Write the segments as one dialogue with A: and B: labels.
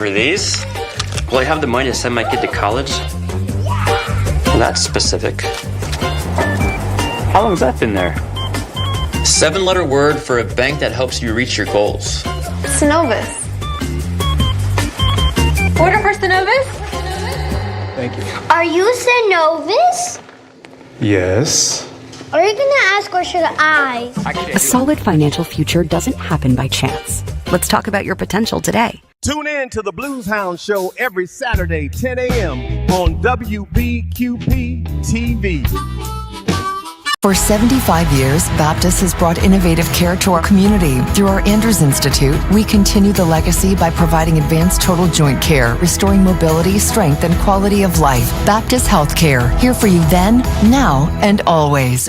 A: For these? Will I have the money to send my kid to college? Well, that's specific. How long has that been there? 7-letter word for a bank that helps you reach your goals.
B: Synovus. Order for Synovus?
C: Thank you.
D: Are you Synovus?
C: Yes.
D: Are you gonna ask or should I?
E: A solid financial future doesn't happen by chance. Let's talk about your potential today.
F: Tune in to the Blues Hound Show every Saturday, 10 a.m. on WBQP TV.
G: For 75 years, Baptist has brought innovative care to our community. Through our Andrews Institute, we continue the legacy by providing advanced total joint care, restoring mobility, strength, and quality of life. Baptist Healthcare, here for you then, now, and always.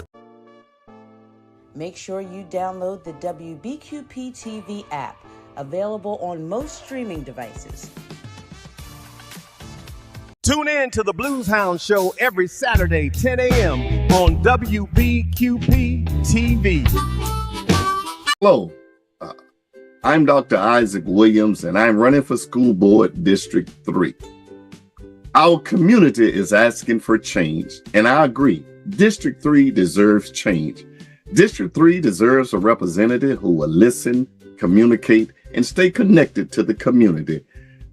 H: Make sure you download the WBQP TV app, available on most streaming devices.
F: Tune in to the Blues Hound Show every Saturday, 10 a.m. on WBQP TV.
I: Hello, I'm Dr. Isaac Williams, and I'm running for School Board District 3. Our community is asking for change, and I agree. District 3 deserves change. District 3 deserves a representative who will listen, communicate, and stay connected to the community.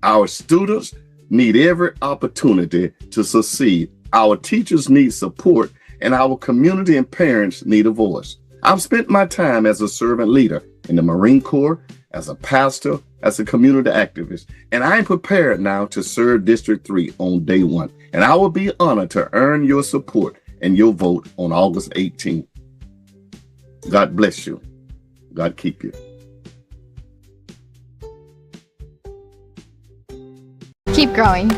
I: Our students need every opportunity to succeed. Our teachers need support, and our community and parents need a voice. I've spent my time as a servant leader in the Marine Corps, as a pastor, as a community activist, and I'm prepared now to serve District 3 on day one. And I will be honored to earn your support and your vote on August 18th. God bless you. God keep you.
B: Keep growing.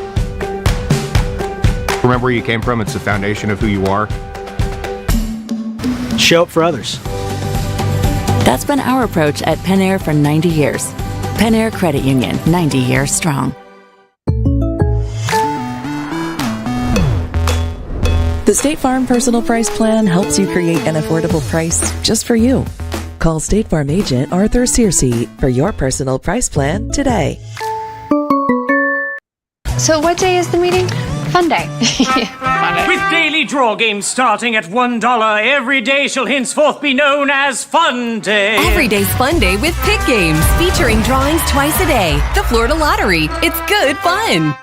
C: Remember where you came from. It's the foundation of who you are.
J: Show up for others.
E: That's been our approach at Penn Air for 90 years. Penn Air Credit Union, 90 years strong.
K: The State Farm Personal Price Plan helps you create an affordable price just for you. Call State Farm agent Arthur Searcy for your personal price plan today.
B: So what day is the meeting? Fun day.
L: With daily draw games starting at $1, every day shall henceforth be known as Fun Day.
M: Every day's Fun Day with Pick Games, featuring drawings twice a day. The Florida Lottery. It's good fun.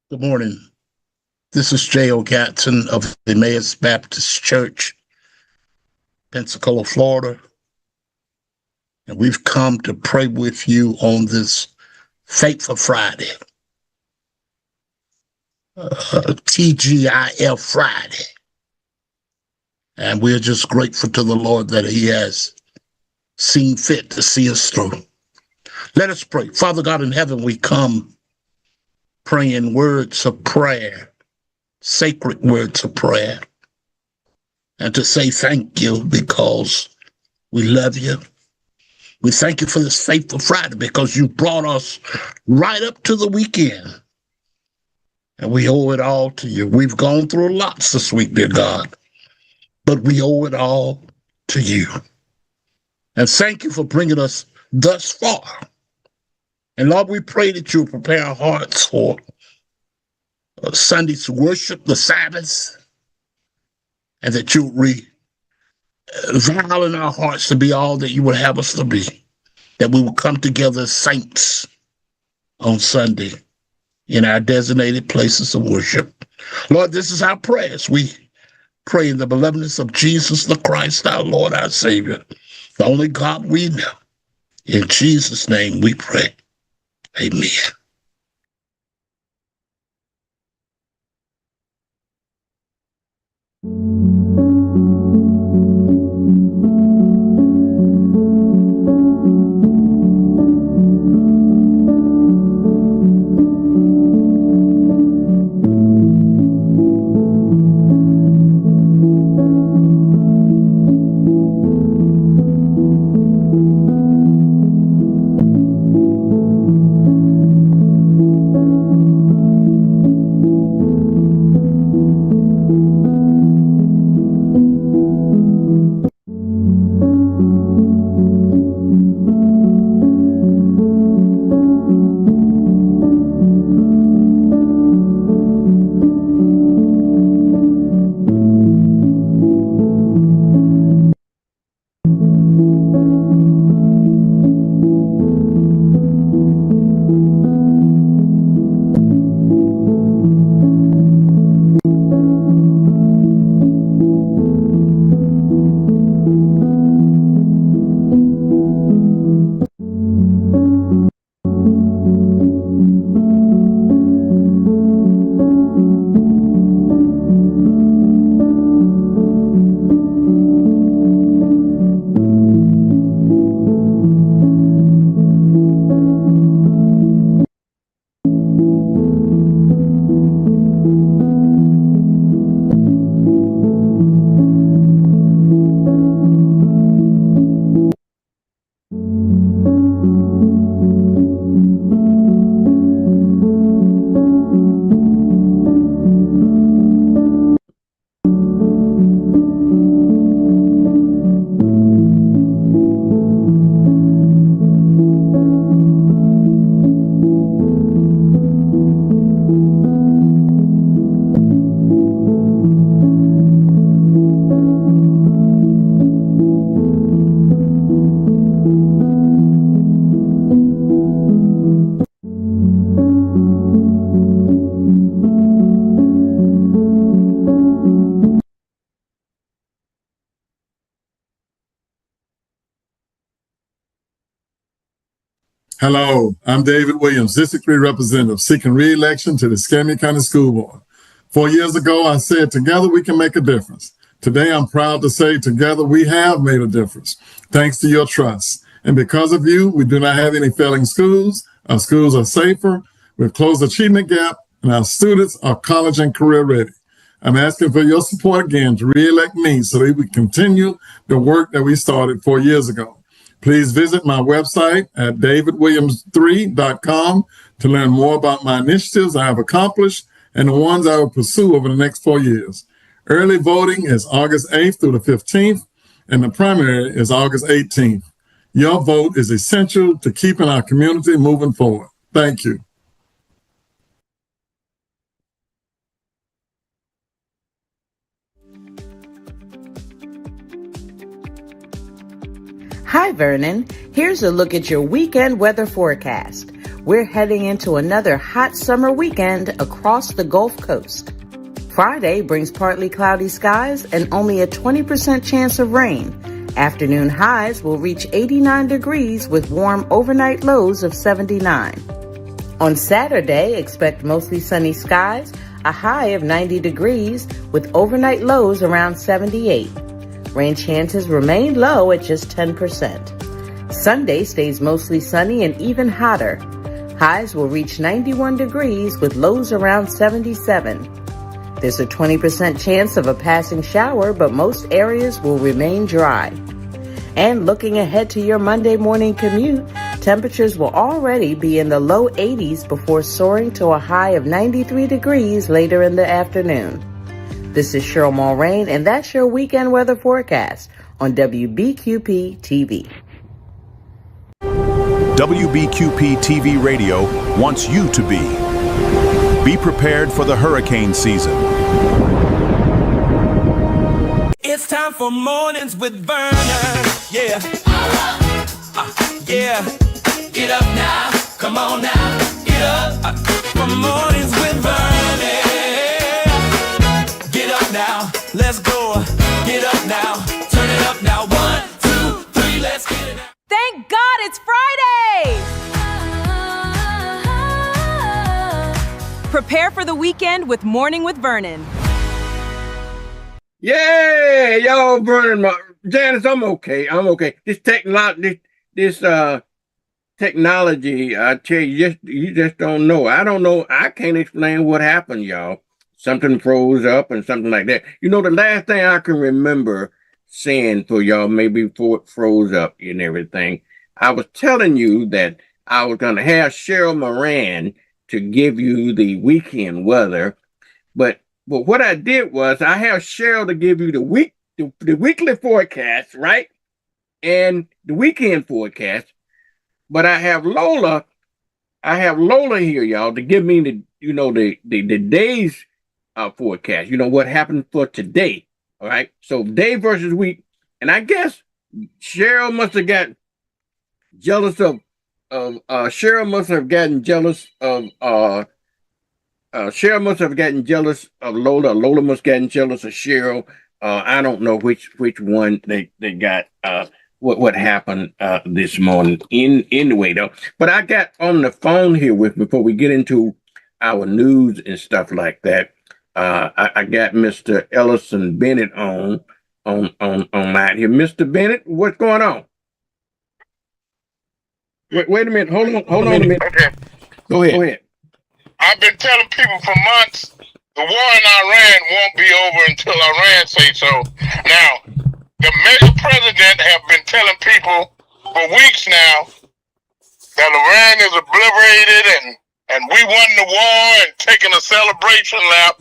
N: Good morning. This is J.O. Gatson of the Emmaus Baptist Church, Pensacola, Florida. And we've come to pray with you on this Faithful Friday, TGIF Friday. And we're just grateful to the Lord that He has seen fit to see us through. Let us pray. Father God in heaven, we come praying words of prayer, sacred words of prayer, and to say thank you because we love you. We thank you for this Faithful Friday because you brought us right up to the weekend. And we owe it all to you. We've gone through lots this week, dear God, but we owe it all to you. And thank you for bringing us thus far. And Lord, we pray that you'll prepare our hearts for Sunday's worship, the Sabbath, and that you'll vow in our hearts to be all that you would have us to be, that we will come together as saints on Sunday in our designated places of worship. Lord, this is our prayers. We pray in the belovedness of Jesus the Christ, our Lord, our Savior, the only God we know. In Jesus' name we pray. Amen.
J: Hello, I'm David Williams, District 3 Representative, seeking re-election to the Escambia County School Board. 4 years ago, I said, together we can make a difference. Today, I'm proud to say, together we have made a difference, thanks to your trust. And because of you, we do not have any failing schools. Our schools are safer, we've closed the achievement gap, and our students are college and career ready. I'm asking for your support again to re-elect me so that we continue the work that we started 4 years ago. Please visit my website at davidwilliams3.com to learn more about my initiatives I have accomplished and the ones I will pursue over the next 4 years. Early voting is August 8th through the 15th, and the primary is August 18th. Your vote is essential to keeping our community moving forward. Thank you.
H: Hi, Vernon. Here's a look at your weekend weather forecast. We're heading into another hot summer weekend across the Gulf Coast. Friday brings partly cloudy skies and only a 20% chance of rain. Afternoon highs will reach 89 degrees with warm overnight lows of 79. On Saturday, expect mostly sunny skies, a high of 90 degrees with overnight lows around 78. Rain chances remain low at just 10%. Sunday stays mostly sunny and even hotter. Highs will reach 91 degrees with lows around 77. There's a 20% chance of a passing shower, but most areas will remain dry. And looking ahead to your Monday morning commute, temperatures will already be in the low 80s before soaring to a high of 93 degrees later in the afternoon. This is Cheryl Mulrain, and that's your weekend weather forecast on WBQP TV.
O: WBQP TV Radio wants you to be prepared for the hurricane season.
P: It's time for Mornings with Vernon. Yeah. Yeah. Get up now. Come on now. Get up. For Mornings with Vernon. Get up now. Let's go. Get up now. Turn it up now. 1, 2, 3. Let's get it now.
M: Thank God it's Friday! Prepare for the weekend with Morning with Vernon.
Q: Yeah, y'all, Vernon, Janice, I'm okay. This technology, I tell you, you just don't know. I don't know. I can't explain what happened, y'all. Something froze up and something like that. You know, the last thing I can remember saying for y'all, maybe before it froze up and everything, I was telling you that I was going to have Cheryl Moran to give you the weekend weather, but what I did was I have Cheryl to give you the weekly forecast, right? And the weekend forecast. But I have Lola here, y'all, to give me the day's forecast. You know what happened for today. All right. So day versus week. And I guess Cheryl must have gotten jealous of Cheryl must have gotten jealous of Cheryl must have gotten jealous of Lola. Lola must have gotten jealous of Cheryl. I don't know which one they got what happened this morning in the way though. But I got on the phone here with me before we get into our news and stuff like that. I got Mr. Ellison Bennett on line here. Mr. Bennett, what's going on? Wait a minute. Hold on a minute.
R: Okay.
Q: Go ahead.
R: I've been telling people for months the war in Iran won't be over until Iran say so. Now, the mega president have been telling people for weeks now that Iran is obliterated and we won the war and taking a celebration lap.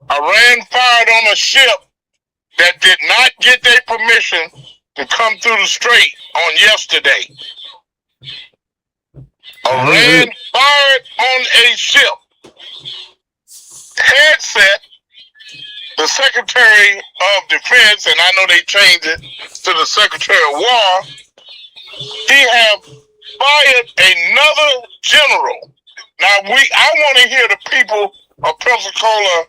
R: Iran fired on a ship that did not get their permission to come through the strait on yesterday. Iran fired on a ship. Headset, the Secretary of Defense, and I know they changed it to the Secretary of War, he have fired another general. Now I want to hear the people of Pensacola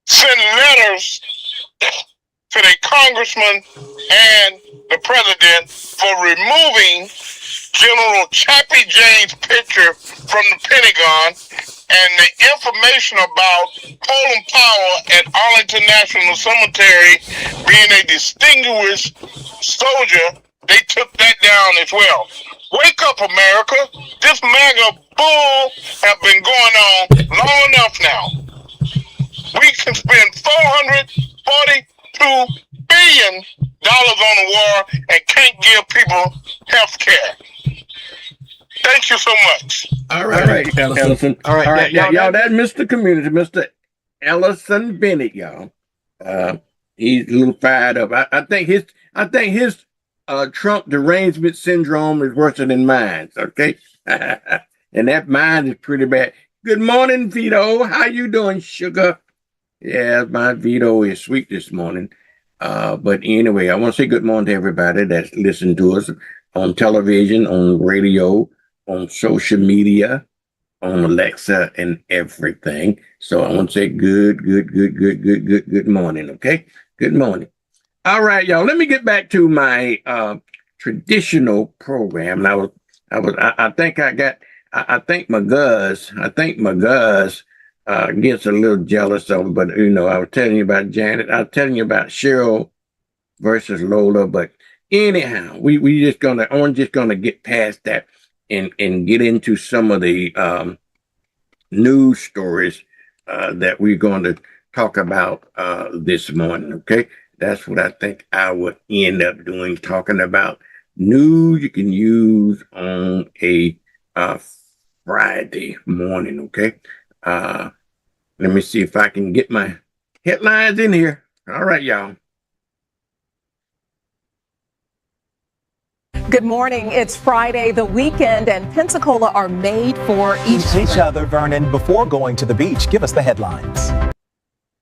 R: send letters to their congressman and the president for removing General Chappie Jane's picture from the Pentagon and the information about Colin Powell at Arlington National Cemetery being a distinguished soldier, they took that down as well. Wake up, America. This MAGA bull have been going on long enough now. We can spend $442 billion on the war and can't give people health care. Thank you so much.
Q: All right, Ellison. All right, y'all. That's Mr. Community, Mr. Ellison Bennett, y'all. He's a little fired up. I think his Trump derangement syndrome is worse than mine. Okay, and that mine is pretty bad. Good morning, Vito. How you doing, sugar? Yeah, my Vito is sweet this morning. But anyway, I want to say good morning to everybody that's listening to us on television, on radio, on social media, on Alexa, and everything. So I want to say good morning. Okay, good morning. All right, y'all. Let me get back to my traditional program. I think my Gus gets a little jealous of it, but I was telling you about Janet. I was telling you about Cheryl versus Lola, but anyhow, I'm just gonna get past that and get into some of the news stories that we're going to talk about this morning. Okay, that's what I think I would end up doing, talking about news you can use on a Friday morning. Okay. Let me see if I can get my headlines in here. All right, y'all.
S: Good morning. It's Friday, the weekend, and Pensacola are made for
T: each other. Vernon, before going to the beach, give us the headlines.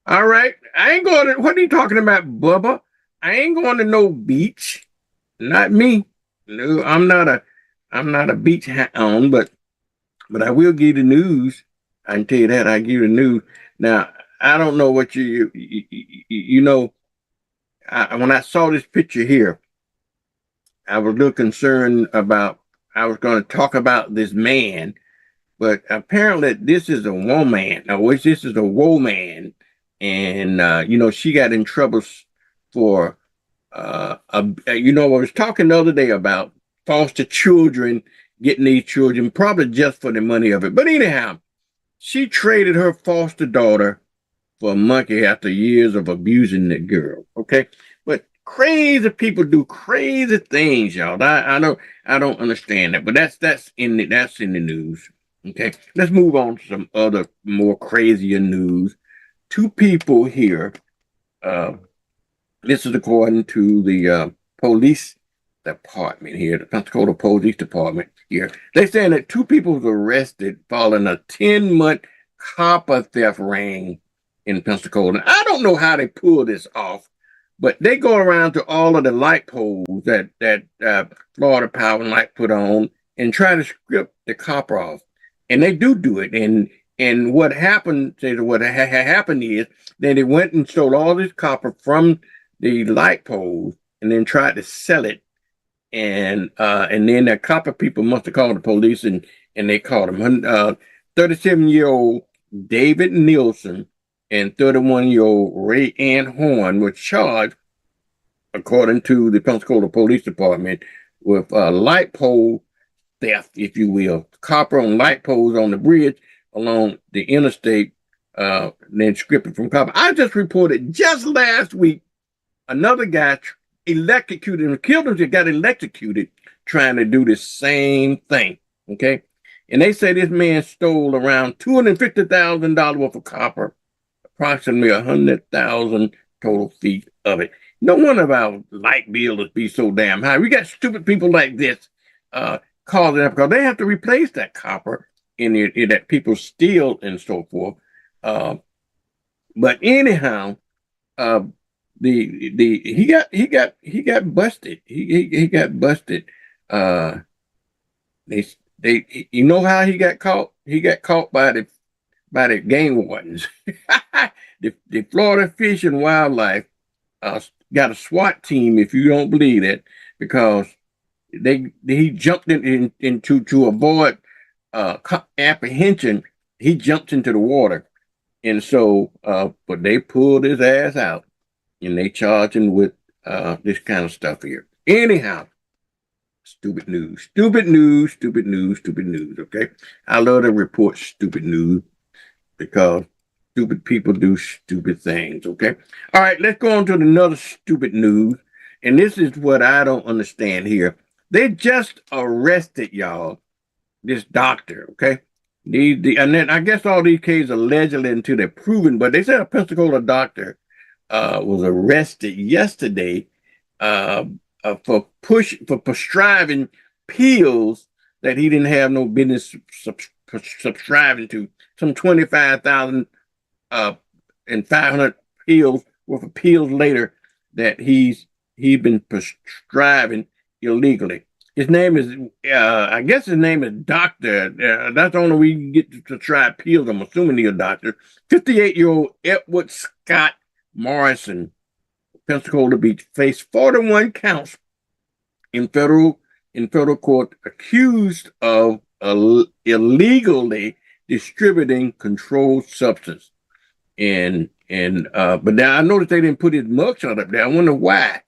Q: All right. I ain't going to, what are you talking about, Bubba? I ain't going to no beach. Not me. No, I'm not a beach hound, but I will give you the news. I can tell you that. I give you the news. Now, I don't know what when I saw this picture here, I was a little concerned about, I was going to talk about this man, but apparently this is a woman. I wish this is a woman. And, she got in trouble for, I was talking the other day about foster children, getting these children, probably just for the money of it. But anyhow, she traded her foster daughter for a monkey after years of abusing the girl. Okay. But crazy people do crazy things, y'all. I don't understand that, but that's in the news. Okay. Let's move on to some other more crazier news. Two people here. This is according to the police department here, the Pensacola Police Department here. They're saying that two people were arrested following a 10-month copper theft ring in Pensacola. I don't know how they pull this off, but they go around to all of the light poles that Florida Power and Light put on and try to strip the copper off. And they do it. And what happened, happened is that they went and stole all this copper from the light poles and then tried to sell it. And then the copper people must have called the police and they caught him. 37-year-old David Nielsen and 31-year-old Ray Ann Horn were charged, according to the Pensacola Police Department, with light pole theft, if you will. Copper on light poles on the bridge along the interstate, then stripped it from copper. I just reported just last week, another guy electrocuted and killed him. Got electrocuted trying to do the same thing. Okay. And they say this man stole around $250,000 worth of copper, approximately 100,000 total feet of it. No wonder our light bills be so damn high. We got stupid people like this causing that because they have to replace that copper in that people steal and so forth. But anyhow, he got busted. He got busted. You know how he got caught? He got caught by the game wardens. the Florida Fish and Wildlife got a SWAT team, if you don't believe it, because he jumped into to avoid apprehension. He jumped into the water, and so but they pulled his ass out, and they charged him with this kind of stuff here. Anyhow, stupid news, stupid news, stupid news, stupid news. Okay, I love to report stupid news because stupid people do stupid things. Okay, all right, let's go on to another stupid news, and this is what I don't understand here. They just arrested y'all this doctor. Okay, and then I guess all these cases allegedly until they're proven, but they said a Pensacola doctor was arrested yesterday for prescribing pills that he didn't have no business subscribing to. Some 25,000 and 500 pills worth of pills later that he's been prescribing illegally. His name is, I guess his name is Doctor. That's the only way you can get to try pills. I'm assuming he's a doctor. 58-year-old Edward Scott Morrison, Pensacola Beach, faced 41 counts in federal court, accused of illegally distributing controlled substance. But now I noticed they didn't put his mugshot up there. I wonder why.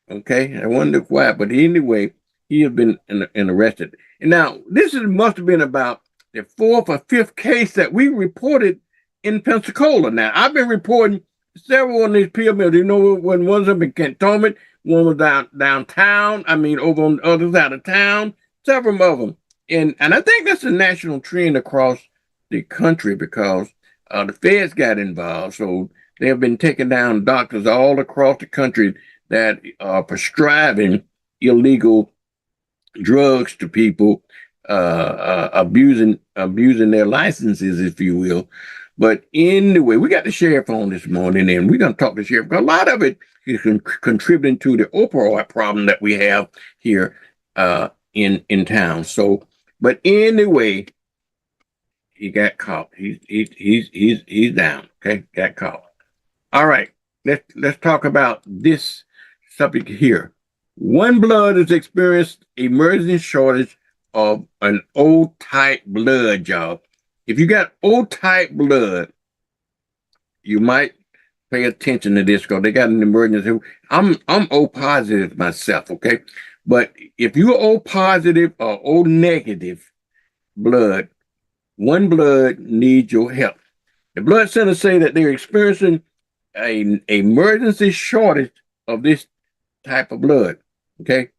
Q: Okay, I wonder why. But anyway, he has been arrested. And now this must have been about the fourth or fifth case that we reported in Pensacola. Now I've been reporting several of these pill mills. You know, when one of them in Cantonment, one was downtown. I mean, over on the other side of town. Several of them, and I think that's a national trend across the country because the feds got involved. So they have been taking down doctors all across the country that are prescribing illegal drugs to people, abusing their licenses, if you will. But anyway, we got the sheriff on this morning, and we're going to talk to the sheriff because a lot of it is contributing to the opioid problem that we have here in town. So, but anyway, he got caught. He's down. Okay, got caught. All right, let's talk about this subject here. One Blood has experienced emergency shortage of an O type blood, y'all. If you got O type blood, you might pay attention to this because they got an emergency. I'm O positive myself, okay? But if you're O positive or O negative blood, One Blood needs your help. The blood centers say that they're experiencing an emergency shortage of this type of blood. Okay.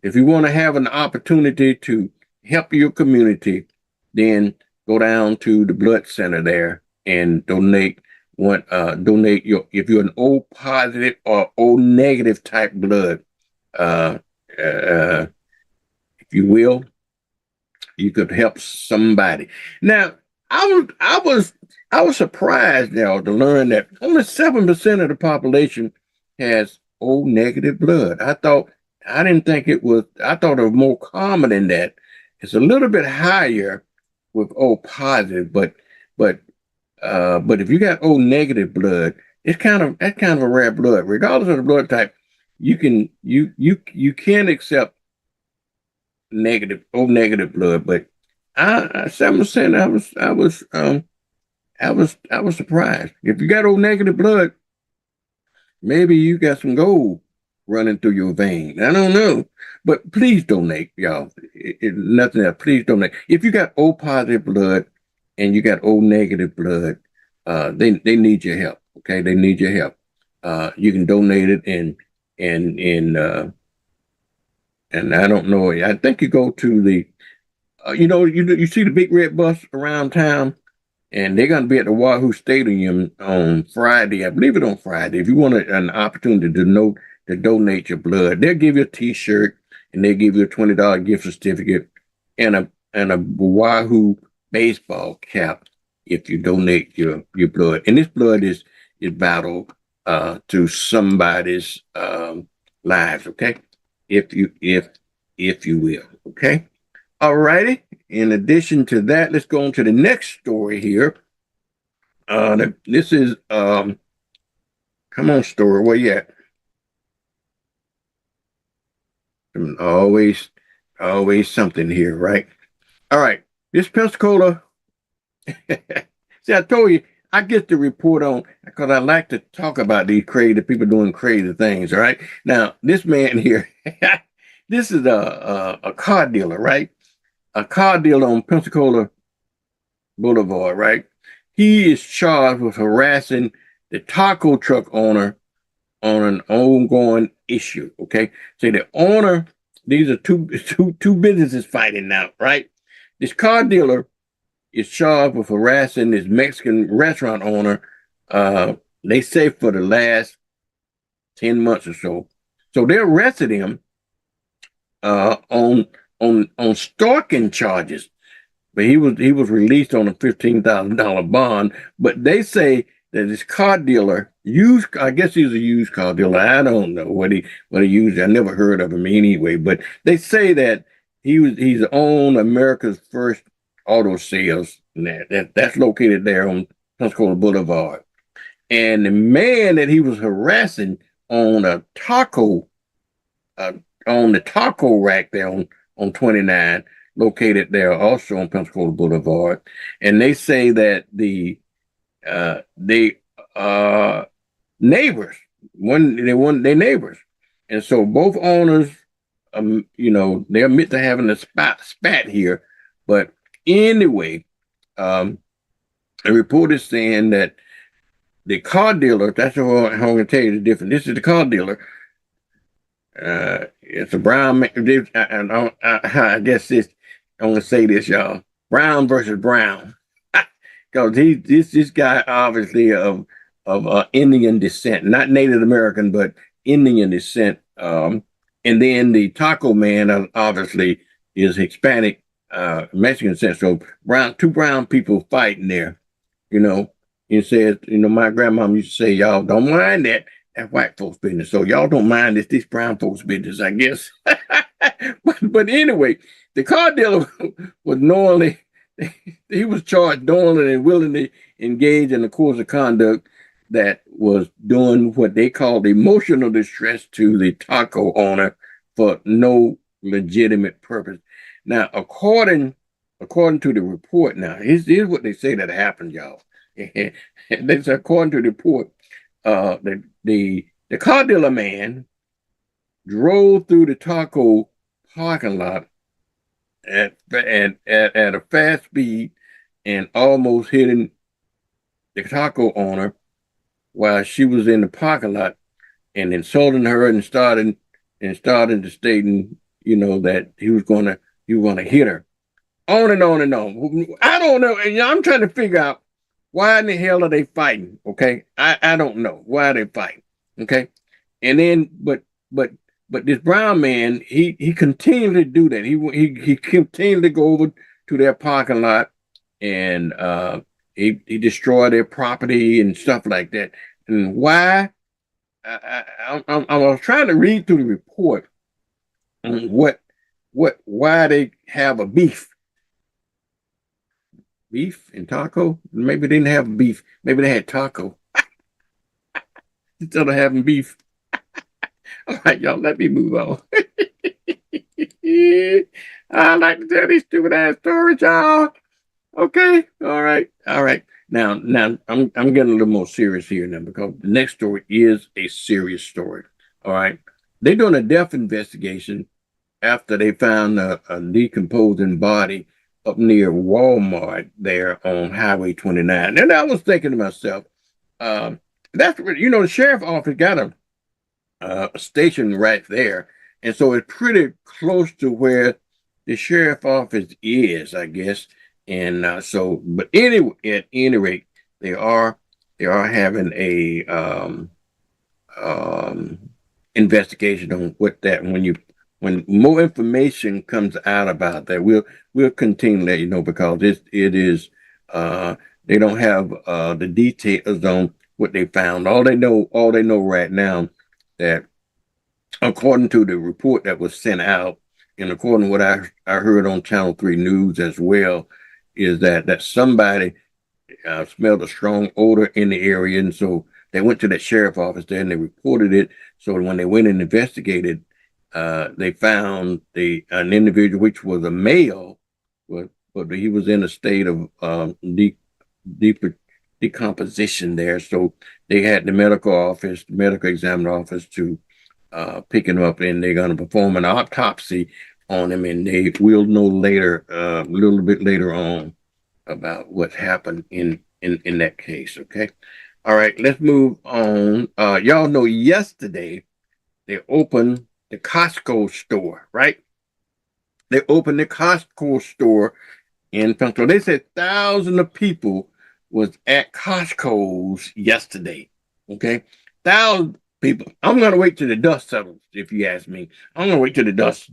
Q: If you want to have an opportunity to help your community, then go down to the blood center there and donate if you're an O positive or O negative type blood, if you will, you could help somebody. Now, I was surprised now to learn that only 7% of the population has O negative blood. I thought it was more common than that. It's a little bit higher with O positive, but if you got O negative blood, that's kind of a rare blood. Regardless of the blood type, you can accept O negative blood, but 7%, I was surprised. If you got O negative blood, maybe you got some gold running through your veins. I don't know, but please donate, y'all. Nothing else. Please donate. If you got O positive blood and you got O negative blood, they need your help. Okay, they need your help. You can donate it and I don't know. I think you go to the, you see the big red bus around town, and they're going to be at the Wahoo Stadium on Friday. I believe it on Friday. If you want an opportunity to donate your blood, they'll give you a T-shirt and they give you a $20 gift certificate and a Wahoo baseball cap if you donate your blood. And this blood is vital to somebody's lives. Okay. If you will, okay? All righty. In addition to that, let's go on to the next story here. This is, come on, story, where you at? Always something here, right? All right. This Pensacola. See, I told you I get the report on because I like to talk about these crazy people doing crazy things. All right. Now, this man here, this is a car dealer, right? A car dealer on Pensacola Boulevard, right? He is charged with harassing the taco truck owner on an ongoing issue. Okay. So the owner, these are two businesses fighting now, right? This car dealer is charged with harassing this Mexican restaurant owner. They say for the last 10 months or so. So they arrested him on stalking charges. But he was released on a $15,000 bond. But they say that this car dealer I guess he's a used car dealer. I don't know what he used. I never heard of him anyway. But they say that he's owned America's first auto sales. That's located there on Pensacola Boulevard. And the man that he was harassing on a taco, on the taco rack there on 29, located there also on Pensacola Boulevard. And they say that they neighbors, they neighbors. And so both owners, they admit to having a spat here. But anyway, a report is saying that the car dealer, that's what I'm going to tell you the difference. This is the car dealer. It's a brown man. I guess this, I'm going to say this, y'all. Brown versus Brown. Because this guy obviously of Indian descent, not Native American, but Indian descent. And then the taco man obviously is Hispanic, Mexican descent. So two brown people fighting there. It says, my grandmom used to say, y'all don't mind that. That's white folks' business. So y'all don't mind this brown folks' business, I guess. but anyway, the car dealer was he was charged knowingly and willingly engaged in a course of conduct that was doing what they called emotional distress to the taco owner for no legitimate purpose. Now, according to the report, now here's what they say that happened, y'all. They say, according to the report, the car dealer man drove through the taco parking lot at a fast speed and almost hitting the taco owner while she was in the parking lot and insulting her and starting to stating, that he was gonna hit her. On and on and on. I don't know. And I'm trying to figure out why in the hell are they fighting? Okay. I don't know why they're fighting. Okay. And then but this brown man, he continued to do that. He continued to go over to their parking lot and he destroyed their property and stuff like that. And why? I was trying to read through the report on why they have a beef and taco. Maybe they didn't have beef. Maybe they had taco instead of having beef. All right, y'all, let me move on. I like to tell these stupid ass stories, y'all. Okay, all right. Now I'm getting a little more serious here now because the next story is a serious story. All right, they're doing a death investigation after they found a decomposing body up near Walmart there on Highway 29. And I was thinking to myself, that's the sheriff office got a station right there, and so it's pretty close to where the sheriff office is, I guess. And but anyway, at any rate, they are having a investigation on when more information comes out about that, we'll continue to let you know, because it is they don't have the details on what they found. All they know right now, that according to the report that was sent out, and according to what I heard on Channel 3 News as well, is that somebody smelled a strong odor in the area, and so they went to the sheriff office there and they reported it. So when they went and investigated, they found an individual, which was a male, but he was in a state of deep decomposition there. So they had the medical examiner office to pick him up, and they're going to perform an autopsy on him, and they will know later, a little bit later on, about what happened in that case. Okay. All right, let's move on. Y'all know yesterday they opened the Costco store, right? They opened the Costco store in Pennsylvania. They said thousands of people was at Costco's yesterday. Okay, thousands of people. I'm gonna wait till the dust settles. If you ask me, I'm gonna wait till the dust.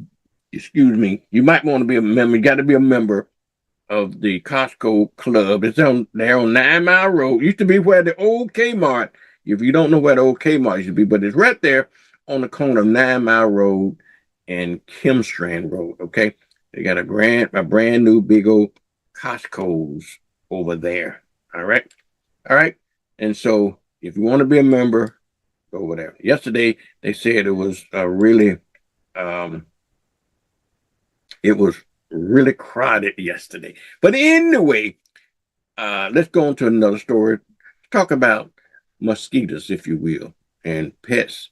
Q: Excuse me. You might want to be a member. You got to be a member of the Costco Club. It's there on 9 Mile Road. Used to be where the old Kmart. If you don't know where the old Kmart used to be, but it's right there on the corner of 9 Mile Road and Kimstrand Road. Okay, they got a brand new big old Costco's over there. All right, and so if you want to be a member, go over there. Yesterday they said it was really crowded yesterday. But anyway, let's go on to another story. Talk about mosquitoes, if you will, and pets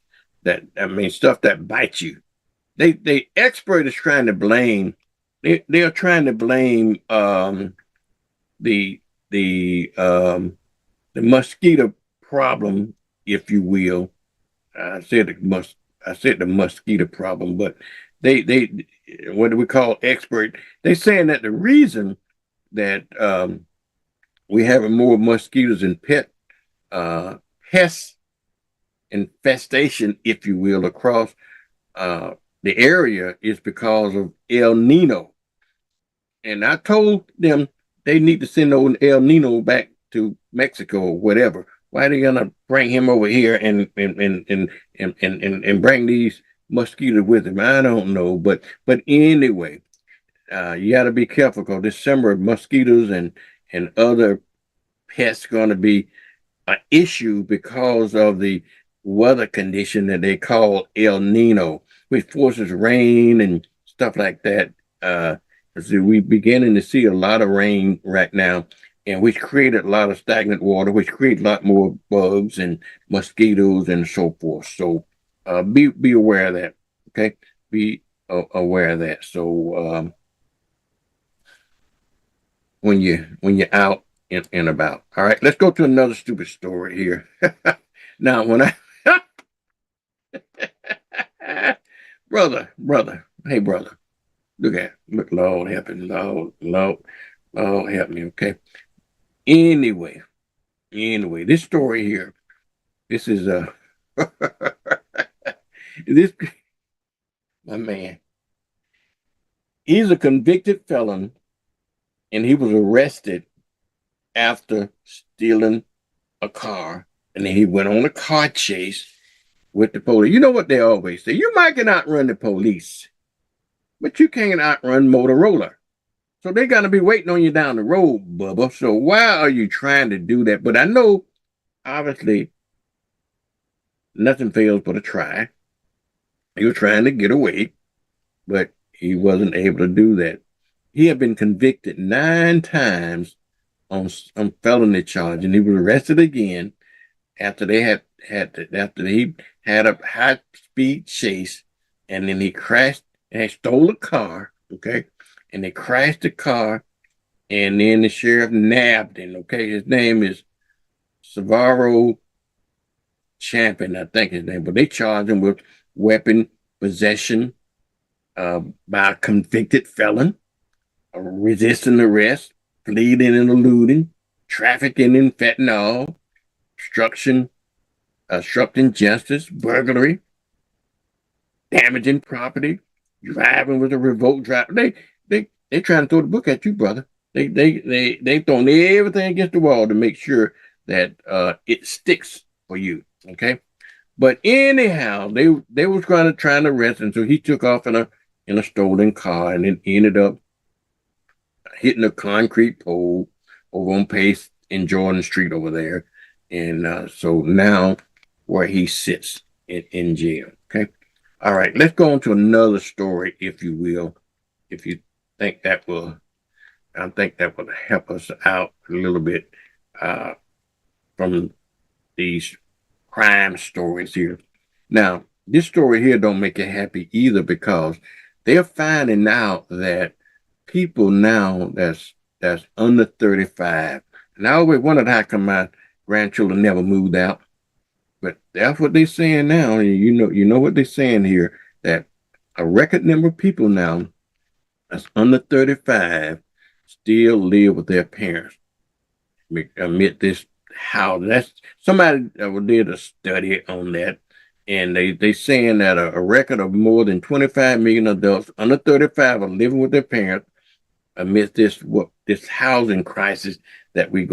Q: stuff that bites you. They expert is trying to blame. They are trying to blame the mosquito problem, if you will. I said the mosquito problem, but they what do we call expert? They're saying that the reason that we having more mosquitoes and pest infestation, if you will, across the area is because of El Nino. And I told them they need to send El Nino back to Mexico or whatever. Why are they gonna bring him over here and bring these mosquitoes with him? I don't know, but anyway, you got to be careful because this summer mosquitoes and other pests going to be an issue because of the weather condition that they call El Nino, which forces rain and stuff like that. So we're beginning to see a lot of rain right now, and which created a lot of stagnant water, which created a lot more bugs and mosquitoes and so forth. So be aware of that. Okay, be aware of that. So when you're out and about. All right, let's go to another stupid story here. Now, when brother, hey brother, look, Lord help me, Lord help me. Okay. Anyway, this story here, this is this my man. He's a convicted felon, and he was arrested after stealing a car, and then he went on a car chase with the police. You know what they always say? You might can outrun the police, but you can't outrun Motorola. So they're going to be waiting on you down the road, Bubba. So why are you trying to do that? But I know, obviously, nothing fails but a try. He was trying to get away, but he wasn't able to do that. He had been convicted 9 times on felony charge, and he was arrested again after he had a high-speed chase, and then he crashed and he stole a car, okay? And they crashed the car, and then the sheriff nabbed him, okay? His name is Savaro Champion, I think his name, but they charged him with weapon possession by a convicted felon, resisting arrest, fleeing and eluding, trafficking in fentanyl, obstructing justice, burglary, damaging property, driving with a revoked driver. They trying to throw the book at you, brother. They throwing everything against the wall to make sure that it sticks for you. Okay. But anyhow, they was trying to arrest him, so he took off in a stolen car, and then ended up hitting a concrete pole over on Pace in Jordan Street over there. And so now where he sits in jail. Okay. All right, let's go on to another story, if you will. If you think that will, I think that will help us out a little bit from these crime stories here. Now, this story here don't make you happy either, because they're finding out that people now that's under 35. And I always wondered how come my grandchildren never moved out. But that's what they're saying now. And you know what they're saying here, that a record number of people now that's under 35 still live with their parents. Amid this house. That's somebody did a study on that. And they saying that a record of more than 25 million adults under 35 are living with their parents amidst this housing crisis that we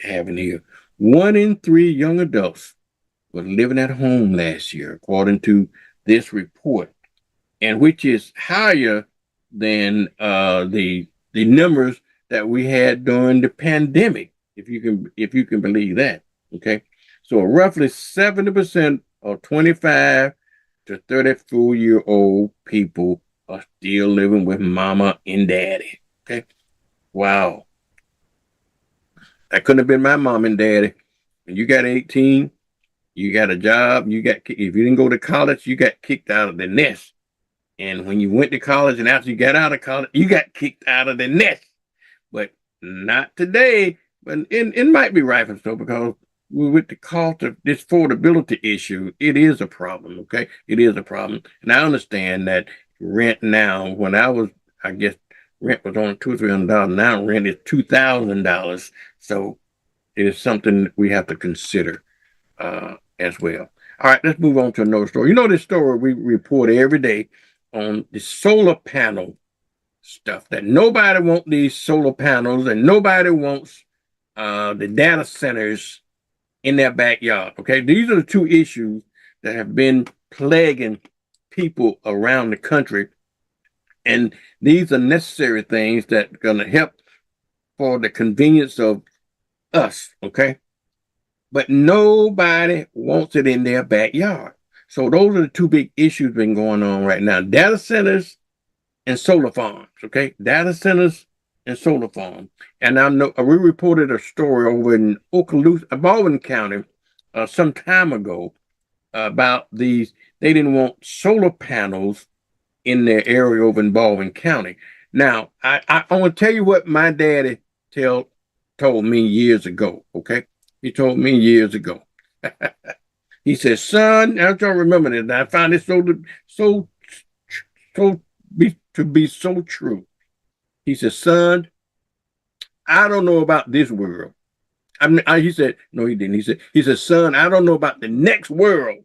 Q: have in here. 1 in 3 young adults were living at home last year, according to this report, and which is higher than the numbers that we had during the pandemic, if you can believe that. Okay, so roughly 70% of 25 to 34-year-old people are still living with mama and daddy. Okay, wow. That couldn't have been my mom and daddy. When you got 18, you got a job, if you didn't go to college, you got kicked out of the nest. And when you went to college and after you got out of college, you got kicked out of the nest. But not today. But it might be right and so, because with the cost of this affordability issue, it is a problem. Okay, it is a problem. And I understand that rent now, when I guess rent was only $200 or $300. Now rent is $2,000. So it is something that we have to consider as well. All right, let's move on to another story. You know this story we report every day on the solar panel stuff, that nobody wants these solar panels and nobody wants the data centers in their backyard. Okay, these are the two issues that have been plaguing people around the country. And these are necessary things that are going to help for the convenience of us, okay? But nobody wants it in their backyard. So those are the two big issues been going on right now. Data centers and solar farms, okay? Data centers and solar farms. And I know we reported a story over in Baldwin County some time ago about these. They didn't want solar panels in their area over in Baldwin County. Now, I want to tell you what my daddy told me years ago, okay? He told me years ago. He said, son, I don't remember this. I found it to be so true. He said, son, I don't know about this world. He said, no, he didn't. He said, son, I don't know about the next world,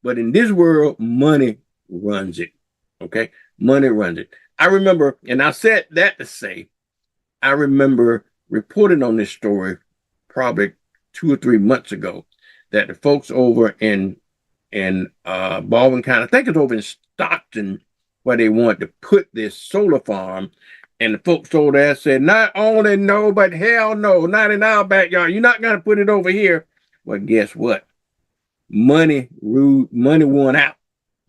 Q: but in this world, money runs it. Okay, money runs it. I remember, and I said that to say, I remember reporting on this story probably 2 or 3 months ago, that the folks over in Baldwin County, I think it's over in Stockton, where they wanted to put this solar farm, and the folks over there said, not only no, but hell no, not in our backyard. You're not going to put it over here. Well, guess what? Money won out.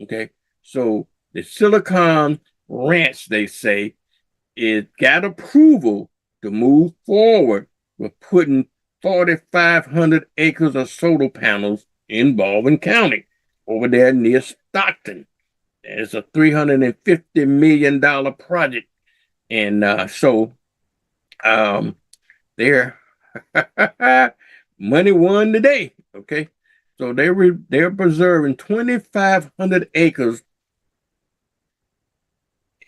Q: Okay, so the Silicon Ranch, they say, it got approval to move forward with putting 4,500 acres of solar panels in Baldwin County, over there near Stockton. It's a $350 million project. And so there, money won today. Okay, so they're preserving 2,500 acres,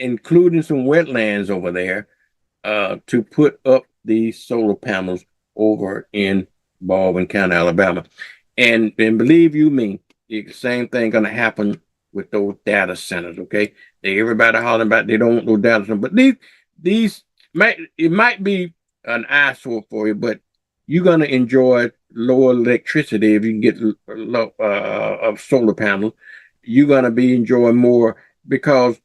Q: including some wetlands over there, to put up these solar panels over in Baldwin County, Alabama. And believe you me, the same thing gonna happen with those data centers. Okay, everybody hollering about they don't want no data centers, but these might be an eyesore for you, but you're gonna enjoy lower electricity if you can get of solar panels. You're gonna be enjoying more, because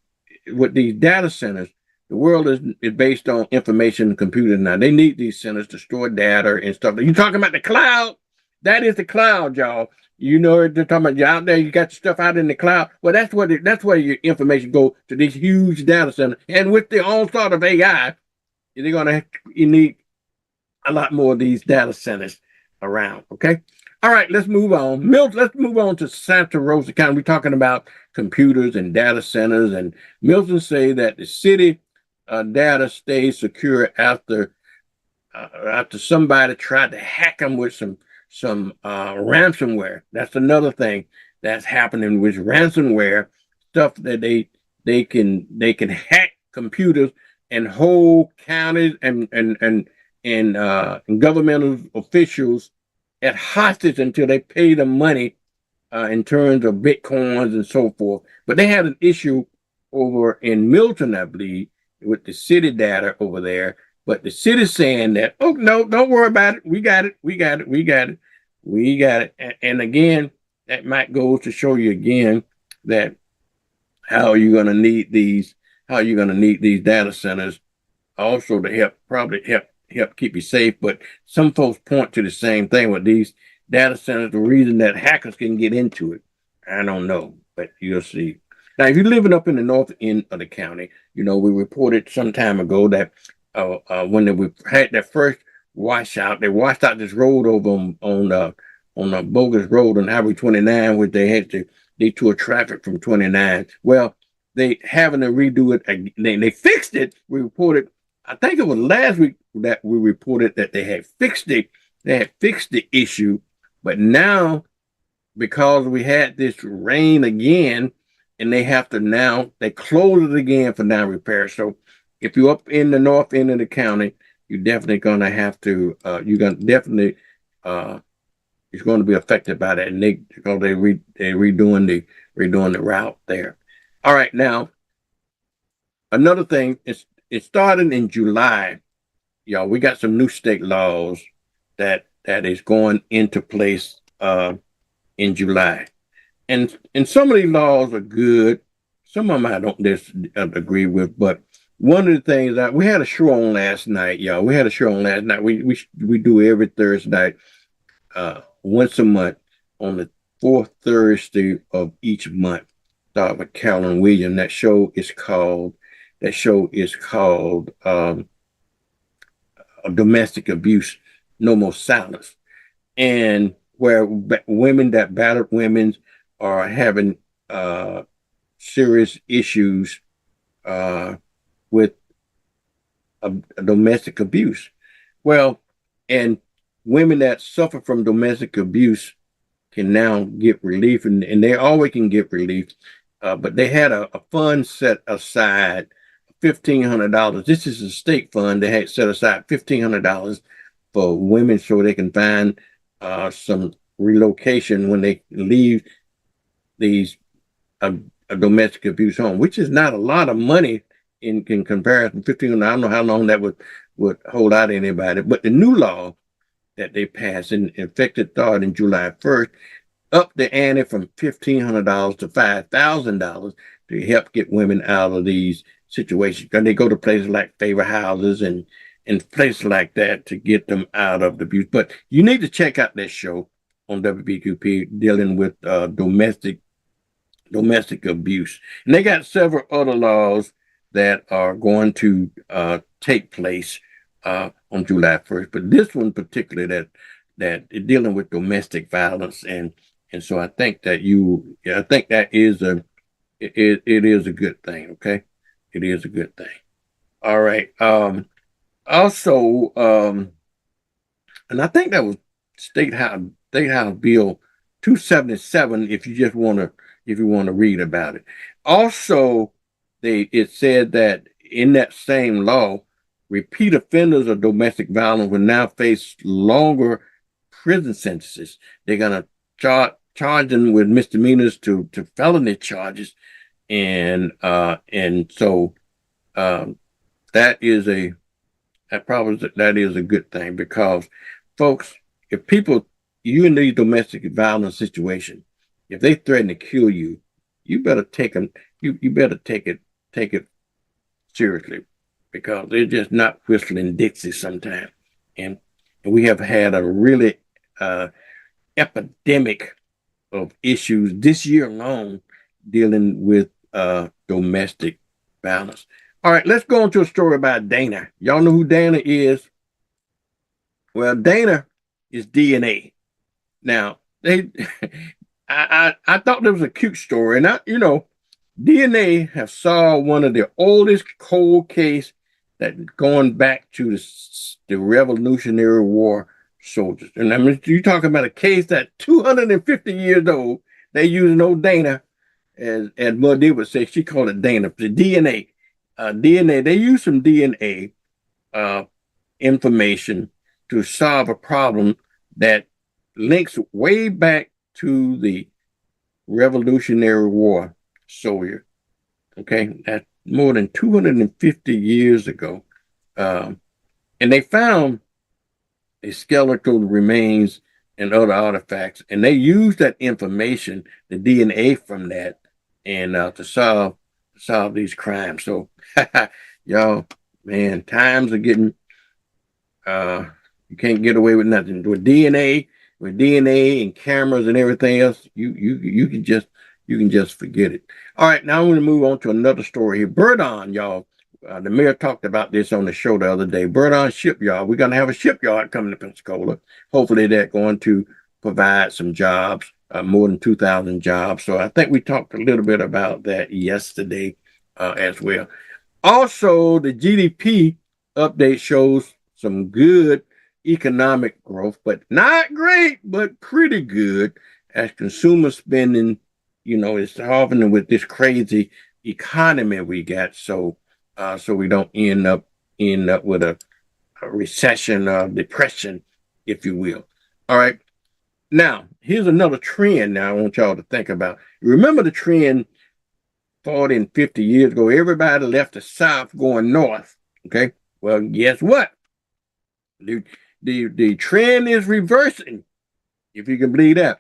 Q: with these data centers, the world is based on information and computers now. They need these centers to store data and stuff. You talking about the cloud? That is the cloud, y'all. You know, they're talking about you're out there, you got your stuff out in the cloud. Well, that's where your information go to these huge data centers. And with the onslaught of AI, you need a lot more of these data centers around. Okay. All right, let's move on. Let's move on to Santa Rosa County. We're talking about computers and data centers, and Milton say that the city data stays secure after somebody tried to hack them with some ransomware. That's another thing that's happening with ransomware stuff that they can hack computers and hold counties and governmental officials at hostage until they pay the money in terms of bitcoins and so forth. But they had an issue over in Milton, I believe, with the city data over there. But the city's saying that, oh, no, don't worry about it. We got it. And again, that might go to show you again that how you're going to need these data centers also to help keep you safe. But some folks point to the same thing with these data centers, the reason that hackers can get into it. I don't know, but you'll see. Now, if you're living up in the north end of the county, we reported some time ago that when we had that first washout, they washed out this road over on a bogus road on Highway 29, which they tore traffic from 29. Well, they having to redo it. They fixed it. We reported, I think it was last week that we reported that they had fixed it. They had fixed the issue, but now because we had this rain again, and they have to now they close it again for now repair. So if you're up in the north end of the county, you're definitely going to have to, it's going to be affected by that. And because they're redoing the route there. All right. Now, another thing, it started in July. Y'all, we got some new state laws that is going into place in July. And some of these laws are good. Some of them I don't agree with, but one of the things that we had a show on last night, y'all. We had a show on last night. We do every Thursday, once a month on the fourth Thursday of each month. Start with Carolyn Williams. That show is called Domestic Abuse, No More Silence, and where women that battered women are having serious issues with a domestic abuse. Well, and women that suffer from domestic abuse can now get relief, and they always can get relief. But they had a fund set aside, $1,500. This is a state fund. They had set aside $1,500 for women so they can find some relocation when they leave these a domestic abuse home, which is not a lot of money in comparison. $1,500. I don't know how long that would hold out anybody. But the new law that they passed and effective thought in July 1st, up the ante from $1,500 to $5,000 to help get women out of these situations. And they go to places like favor houses and places like that to get them out of the abuse. But you need to check out that show on WBQP dealing with domestic abuse. And they got several other laws that are going to take place on July 1st. But this one particularly that is dealing with domestic violence. And so I think that it is a good thing. Okay. It is a good thing. All right. Also, and I think that was State House Bill 277. If you want to read about it. Also, it said that in that same law, repeat offenders of domestic violence will now face longer prison sentences. They're gonna charge them with misdemeanors to felony charges, and so that is a good thing, because folks, if you in these domestic violence situations, if they threaten to kill you, you better take them. You better take it seriously, because they're just not whistling Dixie sometimes. And we have had a really epidemic of issues this year alone dealing with domestic violence. All right, let's go on to a story about Dana. Y'all know who Dana is? Well, Dana is DNA. Now, they I thought there was a cute story, and DNA have solved one of the oldest cold case that going back to the Revolutionary War soldiers. And I mean, you talking about a case that 250 years old. They using old Dana, as Muddy would say. She called it Dana. The DNA, DNA. They use some DNA information to solve a problem that links way back to the Revolutionary War soldier. Okay, that's more than 250 years ago. And they found a skeletal remains and other artifacts, and they used that information, the DNA from that, and to solve these crimes. So, y'all, man, times are getting you can't get away with nothing. With DNA and cameras and everything else, you can just forget it. All right, now I'm going to move on to another story here. Vernon, y'all. The mayor talked about this on the show the other day. Vernon Shipyard. We're going to have a shipyard coming to Pensacola. Hopefully, that's going to provide some jobs, more than 2,000 jobs. So I think we talked a little bit about that yesterday as well. Also, the GDP update shows some good economic growth, but not great, but pretty good as consumer spending, is happening with this crazy economy we got. So we don't end up with a recession or depression, if you will. All right. Now, here's another trend now I want y'all to think about. Remember the trend 40 and 50 years ago, everybody left the South going north. Okay. Well, guess what? The trend is reversing, if you can believe that.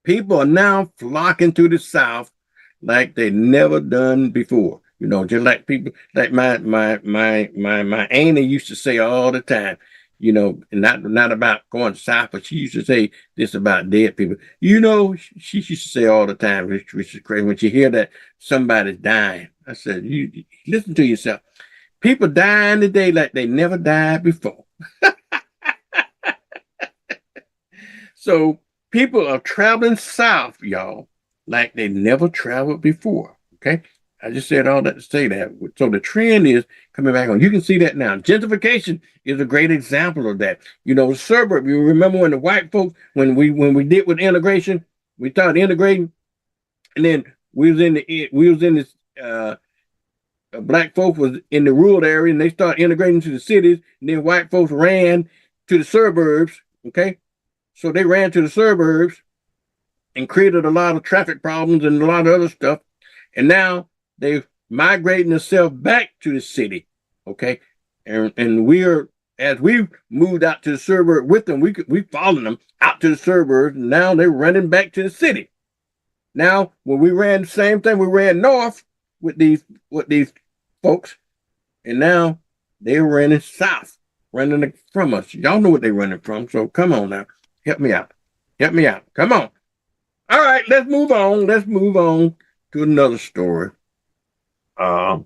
Q: People are now flocking to the South like they never done before. Just like people, like my auntie used to say all the time, not about going south, but she used to say this about dead people. She used to say all the time, which is crazy, when you hear that somebody's dying. I said, you listen to yourself. People dying today like they never died before. So people are traveling south, y'all, like they never traveled before. Okay. I just said all that to say that. So the trend is coming back on. You can see that now. Gentrification is a great example of that. The suburb. You remember when the white folks, when we did with integration, we started integrating, and then we was in this black folks was in the rural area, and they started integrating to the cities, and then white folks ran to the suburbs. Okay, so they ran to the suburbs and created a lot of traffic problems and a lot of other stuff, and now they're migrating themselves back to the city, okay? And as we moved out to the suburb with them, we followed them out to the suburbs, and now they're running back to the city. Now, when we ran the same thing, we ran north with these folks, and now they're running south, running from us. Y'all know what they're running from, so come on now. Help me out. Come on. All right, let's move on. Let's move on to another story. The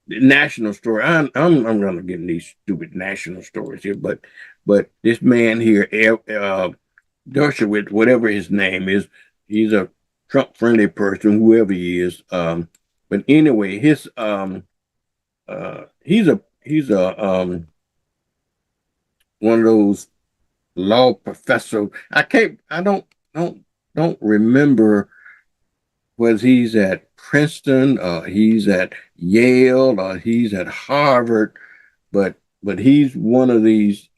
Q: national story. I'm gonna get in these stupid national stories here, but this man here, Dershowitz, whatever his name is, he's a Trump friendly person, whoever he is. But anyway, he's a one of those law professor. I don't remember whether he's at Princeton or he's at Yale or he's at Harvard, but he's one of these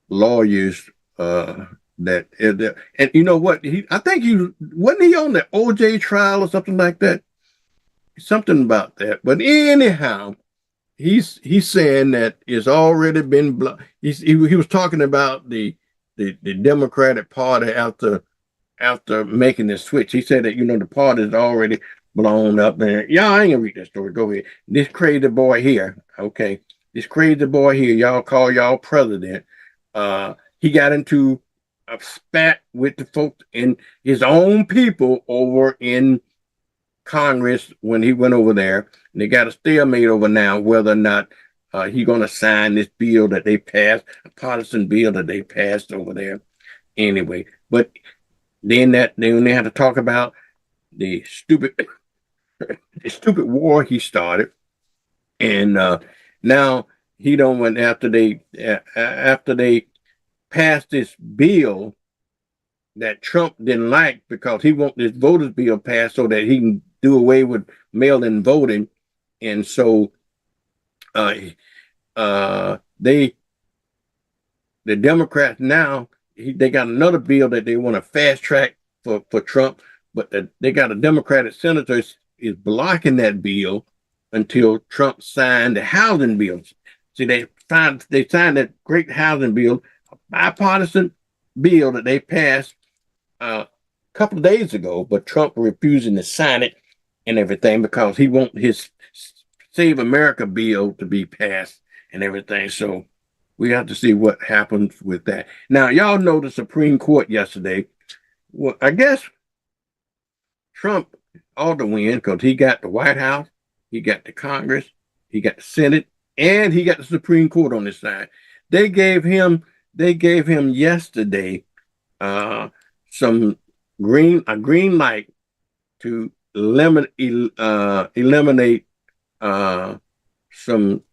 Q: lawyers that and you know what, I think wasn't he on the OJ trial or something like that, something about that. But anyhow, he's saying that it's already been he was talking about the Democratic Party after making this switch. He said that the party's already blown up. And y'all, I ain't gonna read that story. Go ahead. This crazy boy here, okay, this crazy boy here, y'all call y'all president. He got into spat with the folks in his own people over in Congress when he went over there. And they got a stalemate over now whether or not he's going to sign this bill that they passed, a partisan bill that they passed over there. Anyway, but then they had to talk about the stupid war he started, and now he don't want after they passed this bill that Trump didn't like because he want this voters bill passed so that he can do away with mail-in voting, and so the Democrats now they got another bill that they want to fast track for Trump, but they got a Democratic senator is blocking that bill until Trump signed the housing bills. See, they signed that great housing bill, a bipartisan bill that they passed a couple of days ago, but Trump refusing to sign it and everything because he wants his Save America bill to be passed and everything. So we have to see what happens with that. Now, y'all know the Supreme Court yesterday. Well, I guess Trump ought to win because he got the White House, he got the Congress, he got the Senate, and he got the Supreme Court on his side. They gave him yesterday a green light to eliminate some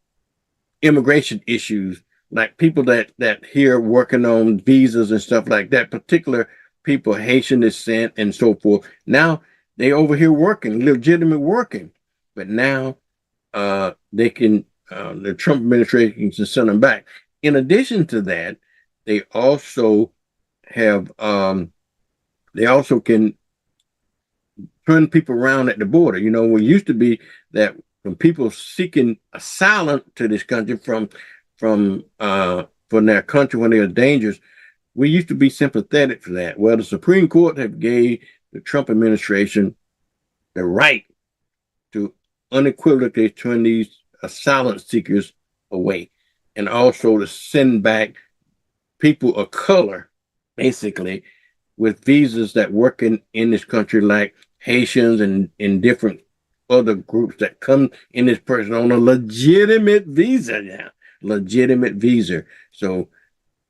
Q: immigration issues, like people that here working on visas and stuff like that, particular people, Haitian descent and so forth. Now they over here working, legitimate working, but now they can, the Trump administration can send them back. In addition to that, they also have, they also can turn people around at the border. You know, it used to be that when people seeking asylum to this country from their country when they are dangerous, we used to be sympathetic for that. Well, the Supreme Court have gave the Trump administration the right to unequivocally turn these asylum seekers away, and also to send back people of color, basically, with visas that work in this country, like Haitians and different other groups that come in this person on a legitimate visa now. Legitimate visa. So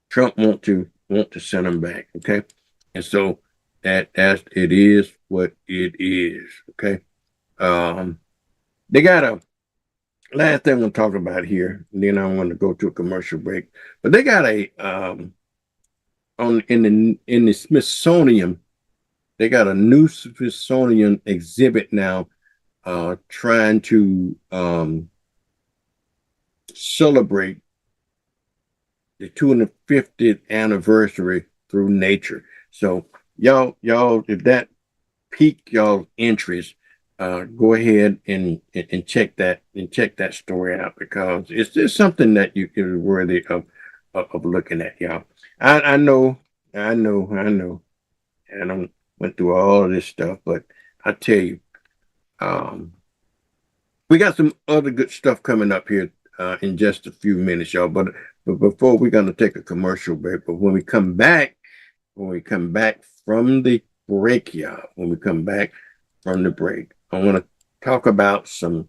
Q: Trump want to send them back. Okay. And so that it is what it is. Okay. They got a last thing I'm gonna talk about here, and then I'm gonna go to a commercial break. But they got a in the Smithsonian, they got a new Smithsonian exhibit now, trying to celebrate the 250th anniversary through nature. So y'all, if that piqued y'all's interest, go ahead and check that story out, because it's just something that you is worthy of looking at, y'all. I know, and I went through all of this stuff, but I tell you, we got some other good stuff coming up here in just a few minutes, y'all. But before, we're gonna take a commercial break. But when we come back from the break, y'all, I want to talk about some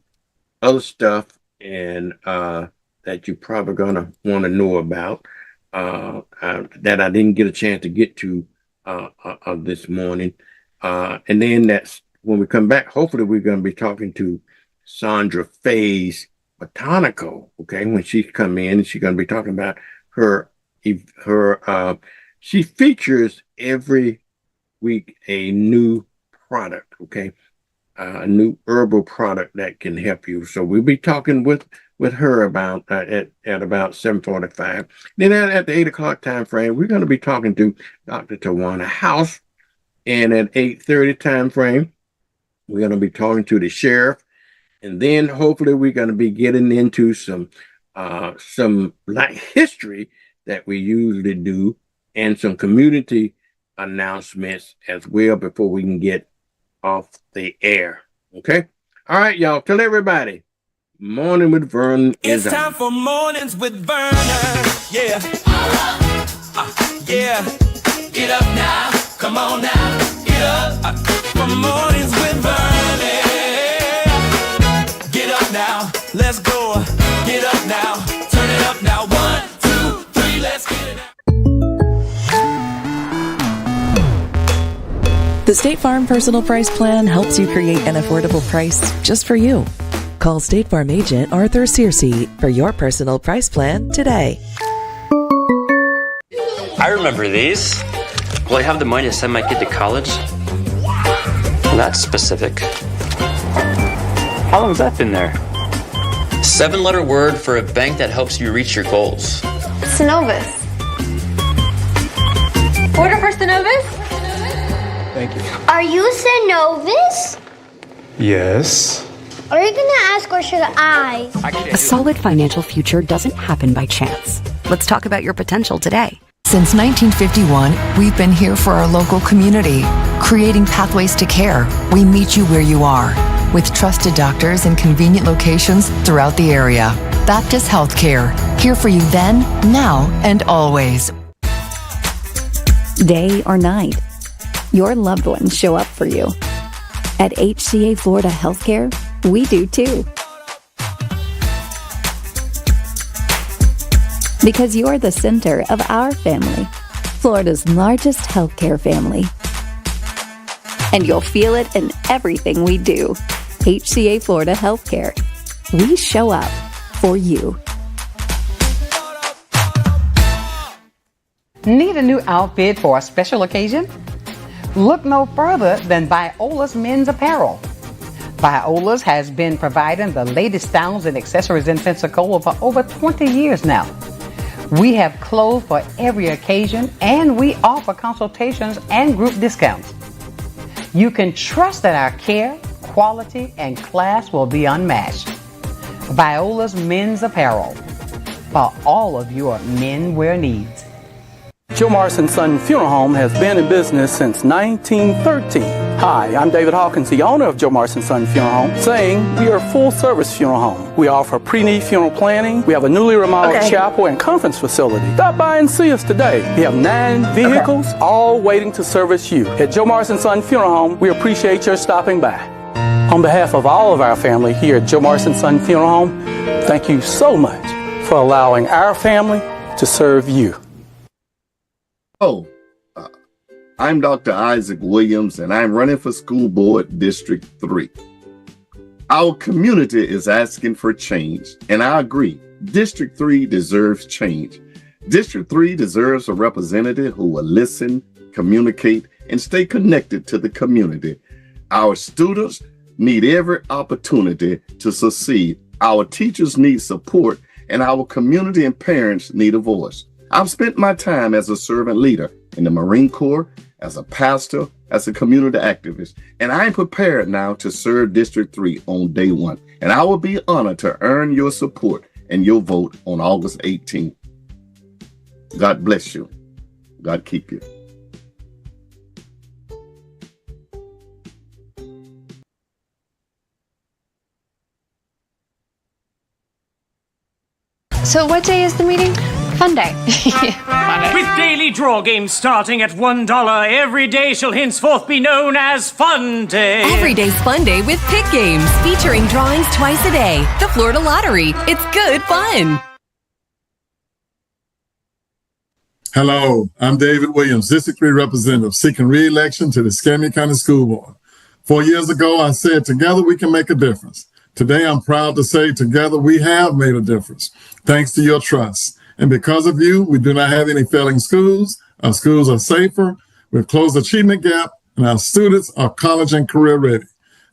Q: other stuff and that you probably gonna want to know about that I didn't get a chance to get to this morning. And then that's when we come back. Hopefully, we're going to be talking to Sandra Faye's Botanical. Okay, when she come in, she's going to be talking about her. She features every week a new product. Okay, a new herbal product that can help you. So we'll be talking with her about at about 7:45. Then at the 8 o'clock time frame, we're going to be talking to Dr. Tawana House, and at 8:30 time frame, we're going to be talking to the sheriff, and then hopefully we're going to be getting into some Black history that we usually do, and some community announcements as well before we can get off the air. Okay, all right, y'all. Tell everybody, Morning with Vernon is
P: It's time
Q: on.
P: for Mornings with Vernon. Yeah. Yeah. Get up now, come on now, get up. From mornings with Vernon. Get up now, let's go. Get up now, turn it up now. 1, 2, 3, let's get it now.
K: The State Farm Personal Price Plan helps you create an affordable price just for you. Call State Farm agent Arthur Searcy for your personal price plan today.
A: I remember these. Will I have the money to send my kid to college? Well, that's specific. How long has that been there? 7-letter word for a bank that helps you reach your goals.
B: Synovus. Order for Synovus?
C: Thank you.
D: Are you Synovus?
C: Yes.
D: Are you gonna ask or should I?
U: A solid financial future doesn't happen by chance. Let's talk about your potential today.
G: Since 1951, we've been here for our local community, creating pathways to care. We meet you where you are, with trusted doctors in convenient locations throughout the area. Baptist Healthcare, here for you then, now, and always.
V: Day or night, your loved ones show up for you. At HCA Florida Healthcare, we do too. Because you're the center of our family, Florida's largest healthcare family. And you'll feel it in everything we do. HCA Florida Healthcare. We show up for you.
W: Need a new outfit for a special occasion? Look no further than Viola's Men's Apparel. Viola's has been providing the latest styles and accessories in Pensacola for over 20 years now. We have clothes for every occasion, and we offer consultations and group discounts. You can trust that our care, quality, and class will be unmatched. Viola's Men's Apparel for all of your menwear needs.
X: Joe Morrison Son Funeral Home has been in business since 1913. Hi, I'm David Hawkins, the owner of Joe Morrison Son Funeral Home, saying we are a full-service funeral home. We offer pre-need funeral planning. We have a newly remodeled chapel and conference facility. Stop by and see us today. We have 9 vehicles, all waiting to service you. At Joe Morrison Son Funeral Home, we appreciate your stopping by. On behalf of all of our family here at Joe Morrison Son Funeral Home, thank you so much for allowing our family to serve you.
I: I'm Dr. Isaac Williams, and I'm running for School Board District 3. Our community is asking for change, and I agree. District 3 deserves change. District 3 deserves a representative who will listen, communicate, and stay connected to the community. Our students need every opportunity to succeed. Our teachers need support, and our community and parents need a voice. I've spent my time as a servant leader in the Marine Corps, as a pastor, as a community activist, and I'm prepared now to serve District 3 on day 1. And I will be honored to earn your support and your vote on August 18th. God bless you. God keep you.
B: So what day is the meeting? Fun day.
L: With daily draw games starting at $1, every day shall henceforth be known as Fun Day.
M: Every day's Fun Day with Pick Games, featuring drawings twice a day. The Florida Lottery. It's good fun.
J: Hello, I'm David Williams, District 3 representative, seeking re-election to the Escambia County School Board. 4 years ago, I said, together we can make a difference. Today, I'm proud to say, together we have made a difference, thanks to your trust. And because of you, we do not have any failing schools. Our schools are safer. We've closed the achievement gap, and our students are college and career ready.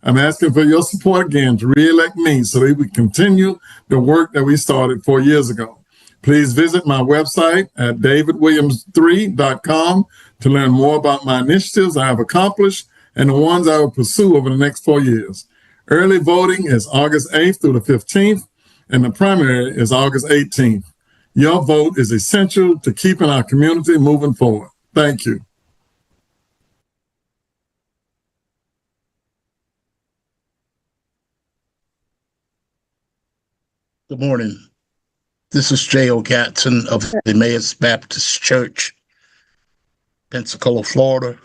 J: I'm asking for your support again to re-elect me so that we can continue the work that we started 4 years ago. Please visit my website at davidwilliams3.com to learn more about my initiatives I have accomplished and the ones I will pursue over the next 4 years. Early voting is August 8th through the 15th, and the primary is August 18th. Your vote is essential to keeping our community moving forward. Thank you.
N: Good morning. This is J.O. Gatson of the Emmaus Baptist Church. Pensacola, Florida.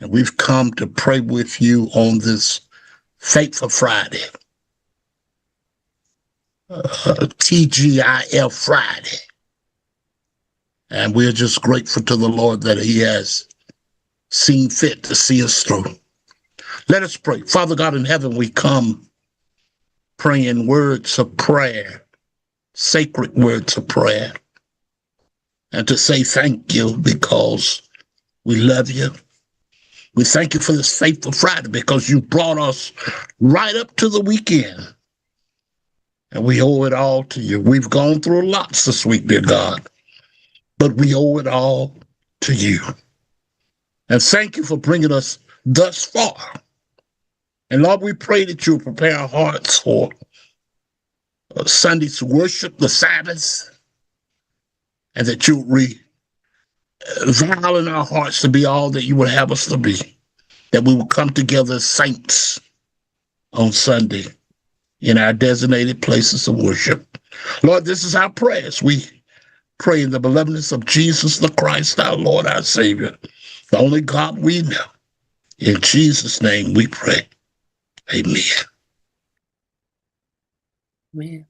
N: And we've come to pray with you on this Faithful Friday, TGIF Friday. And we're just grateful to the Lord that he has seen fit to see us through. Let us pray. Father God in heaven, we come praying words of prayer, sacred words of prayer, and to say thank you because we love you. We thank you for this Faithful Friday because you brought us right up to the weekend. And we owe it all to you. We've gone through lots this week, dear God, but we owe it all to you. And thank you for bringing us thus far. And Lord, we pray that you'll prepare our hearts for Sunday's worship, the Sabbath, and that you'll revive in our hearts to be all that you would have us to be, that we will come together as saints on Sunday in our designated places of worship. Lord, this is our prayers. We pray in the belovedness of Jesus the Christ, our Lord, our Savior, the only God we know. In Jesus' name we pray. Amen.
E: Amen.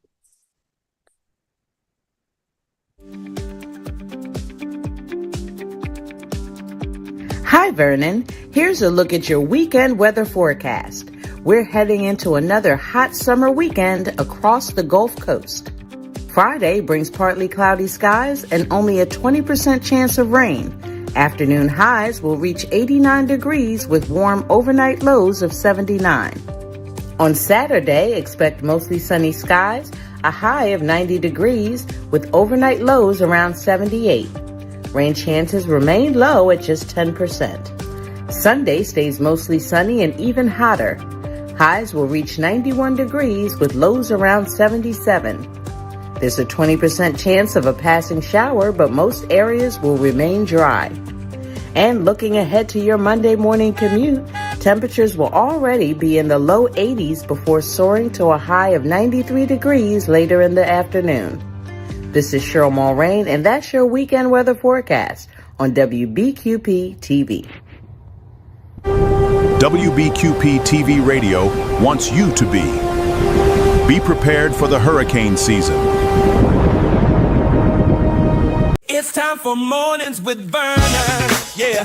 F: Hi, Vernon. Here's a look at your weekend weather forecast. We're heading into another hot summer weekend across the Gulf Coast. Friday brings partly cloudy skies and only a 20% chance of rain. Afternoon highs will reach 89 degrees with warm overnight lows of 79. On Saturday, expect mostly sunny skies, a high of 90 degrees with overnight lows around 78. Rain chances remain low at just 10%. Sunday stays mostly sunny and even hotter. Highs will reach 91 degrees with lows around 77. There's a 20% chance of a passing shower, but most areas will remain dry. And looking ahead to your Monday morning commute, temperatures will already be in the low 80s before soaring to a high of 93 degrees later in the afternoon. This is Cheryl Mulrain, and that's your weekend weather forecast on WBQP TV.
H: WBQP TV Radio wants you to be prepared for the hurricane season.
P: It's time for Mornings with Vernon. Yeah.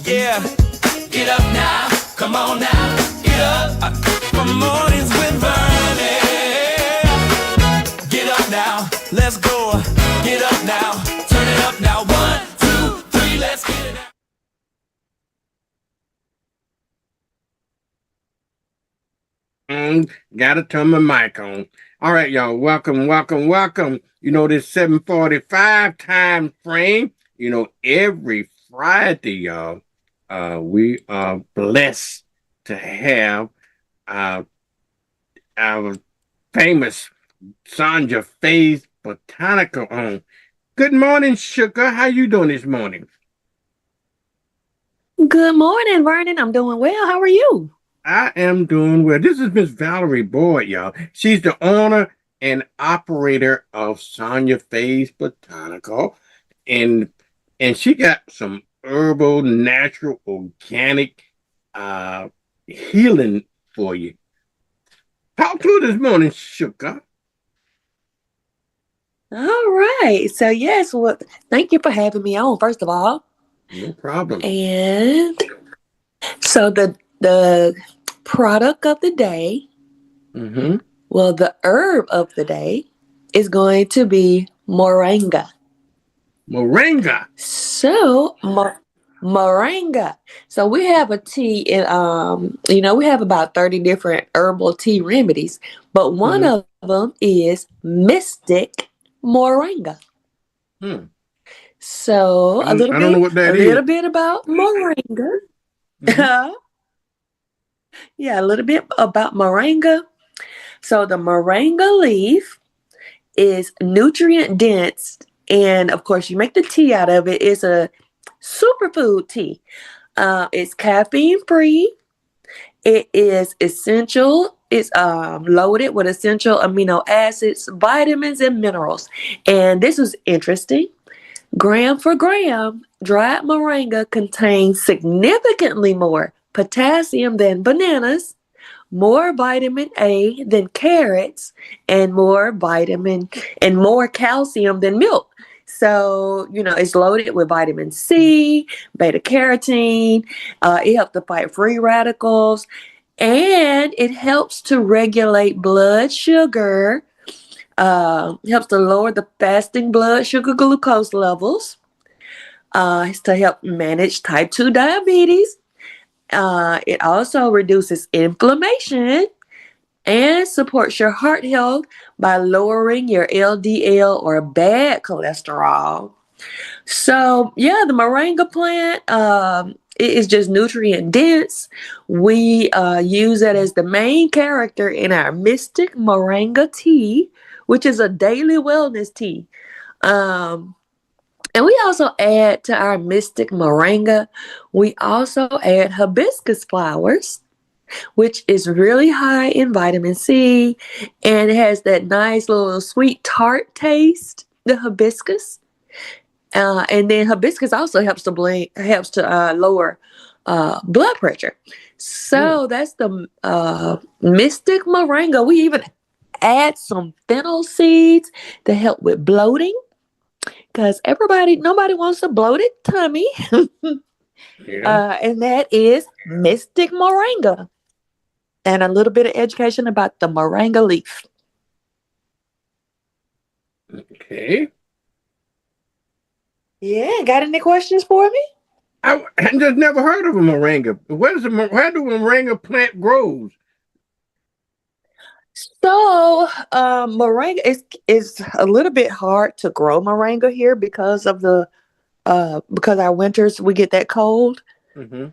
P: Yeah. Get up now. Come on now. Get up. For Mornings with Vernon. Get up now. Let's go. Get up now. Turn it up now. 1, 2, 3. Let's get it
Q: out. Gotta turn my mic on. All right, y'all. Welcome. You know, this 7:45 time frame, you know, every Friday, y'all, we are blessed to have our famous Sanja Faith Botanical on. Good morning, Sugar. How you doing this morning?
E: Good morning, Vernon. I'm doing well. How are you?
Q: I am doing well. This is Miss Valerie Boyd, y'all. She's the owner and operator of Sonia Faith Botanical, and she got some herbal, natural, organic healing for you. Talk to her this morning, Sugar.
E: All right. So yes, well, thank you for having me on, first of all.
Q: No problem.
E: And so the product of the day, well, the herb of the day is going to be moringa.
Q: Moringa.
E: So moringa. So we have a tea, and we have about 30 different herbal tea remedies, but one of them is mystic moringa. So a little bit about moringa. Yeah, a little bit about moringa. So the moringa leaf is nutrient dense, and of course you make the tea out of it. It's a superfood tea. It's caffeine free. It is essential. It's loaded with essential amino acids, vitamins, and minerals. And this is interesting. Gram for gram, dried moringa contains significantly more potassium than bananas, more vitamin A than carrots, and more calcium than milk. So, it's loaded with vitamin C, beta carotene. It helps to fight free radicals, and it helps to regulate blood sugar. Helps to lower the fasting blood sugar glucose levels. It's to help manage type 2 diabetes. It also reduces inflammation and supports your heart health by lowering your LDL or bad cholesterol. So, the moringa plant, it is just nutrient dense. We use it as the main character in our Mystic Moringa tea, which is a daily wellness tea. And we also add to our Mystic Moringa, we also add hibiscus flowers, which is really high in vitamin C, and it has that nice little sweet tart taste, the hibiscus. And then hibiscus also helps to lower blood pressure. So that's the Mystic Moringa. We even add some fennel seeds to help with bloating, because nobody wants a bloated tummy. And that is Mystic Moringa. And a little bit of education about the moringa leaf.
Q: Okay.
E: Yeah, got any questions for me?
Q: I just never heard of a moringa. Where do moringa plant grows?
E: So, moringa is a little bit hard to grow moringa here because of because our winters we get that cold.
Q: Mm-hmm.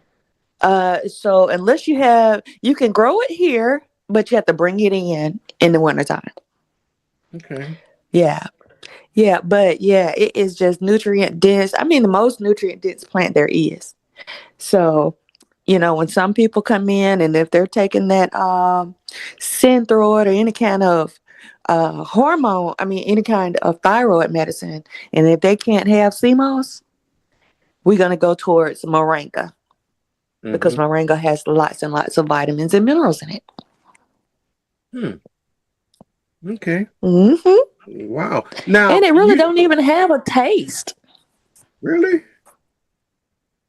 E: So unless you can grow it here, but you have to bring it in the wintertime.
Q: Okay.
E: Yeah. But it is just nutrient dense. I mean, the most nutrient dense plant there is. So, when some people come in and if they're taking that Synthroid or any kind of hormone, any kind of thyroid medicine, and if they can't have CMOS, we're going to go towards moringa. Because moringa has lots and lots of vitamins and minerals in it.
Q: Okay.
E: Mm-hmm.
Q: Wow. Now,
E: and it really don't even have a taste.
Q: Really?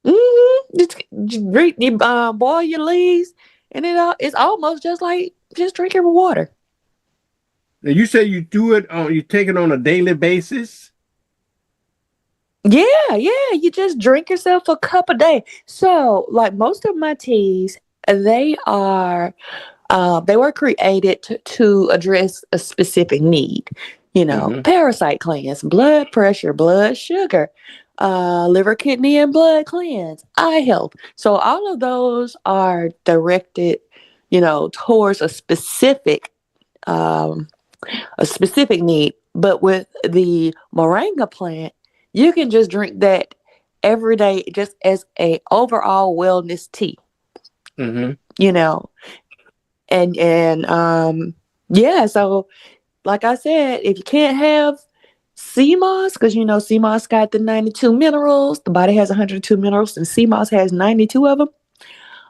E: Mm-hmm. You boil your leaves, and it's almost just like just drinking water.
Q: Now you say you take it on a daily basis?
E: Yeah. You just drink yourself a cup a day. So, like most of my teas, they were created to address a specific need. Parasite cleanse, blood pressure, blood sugar, liver, kidney, and blood cleanse, eye health. So all of those are directed, towards a specific need. But with the moringa plant, you can just drink that every day, just as a overall wellness tea.
Q: Mm-hmm.
E: So like I said, if you can't have CMOS, because CMOS got the 92 minerals, the body has 102 minerals, and CMOS has 92 of them.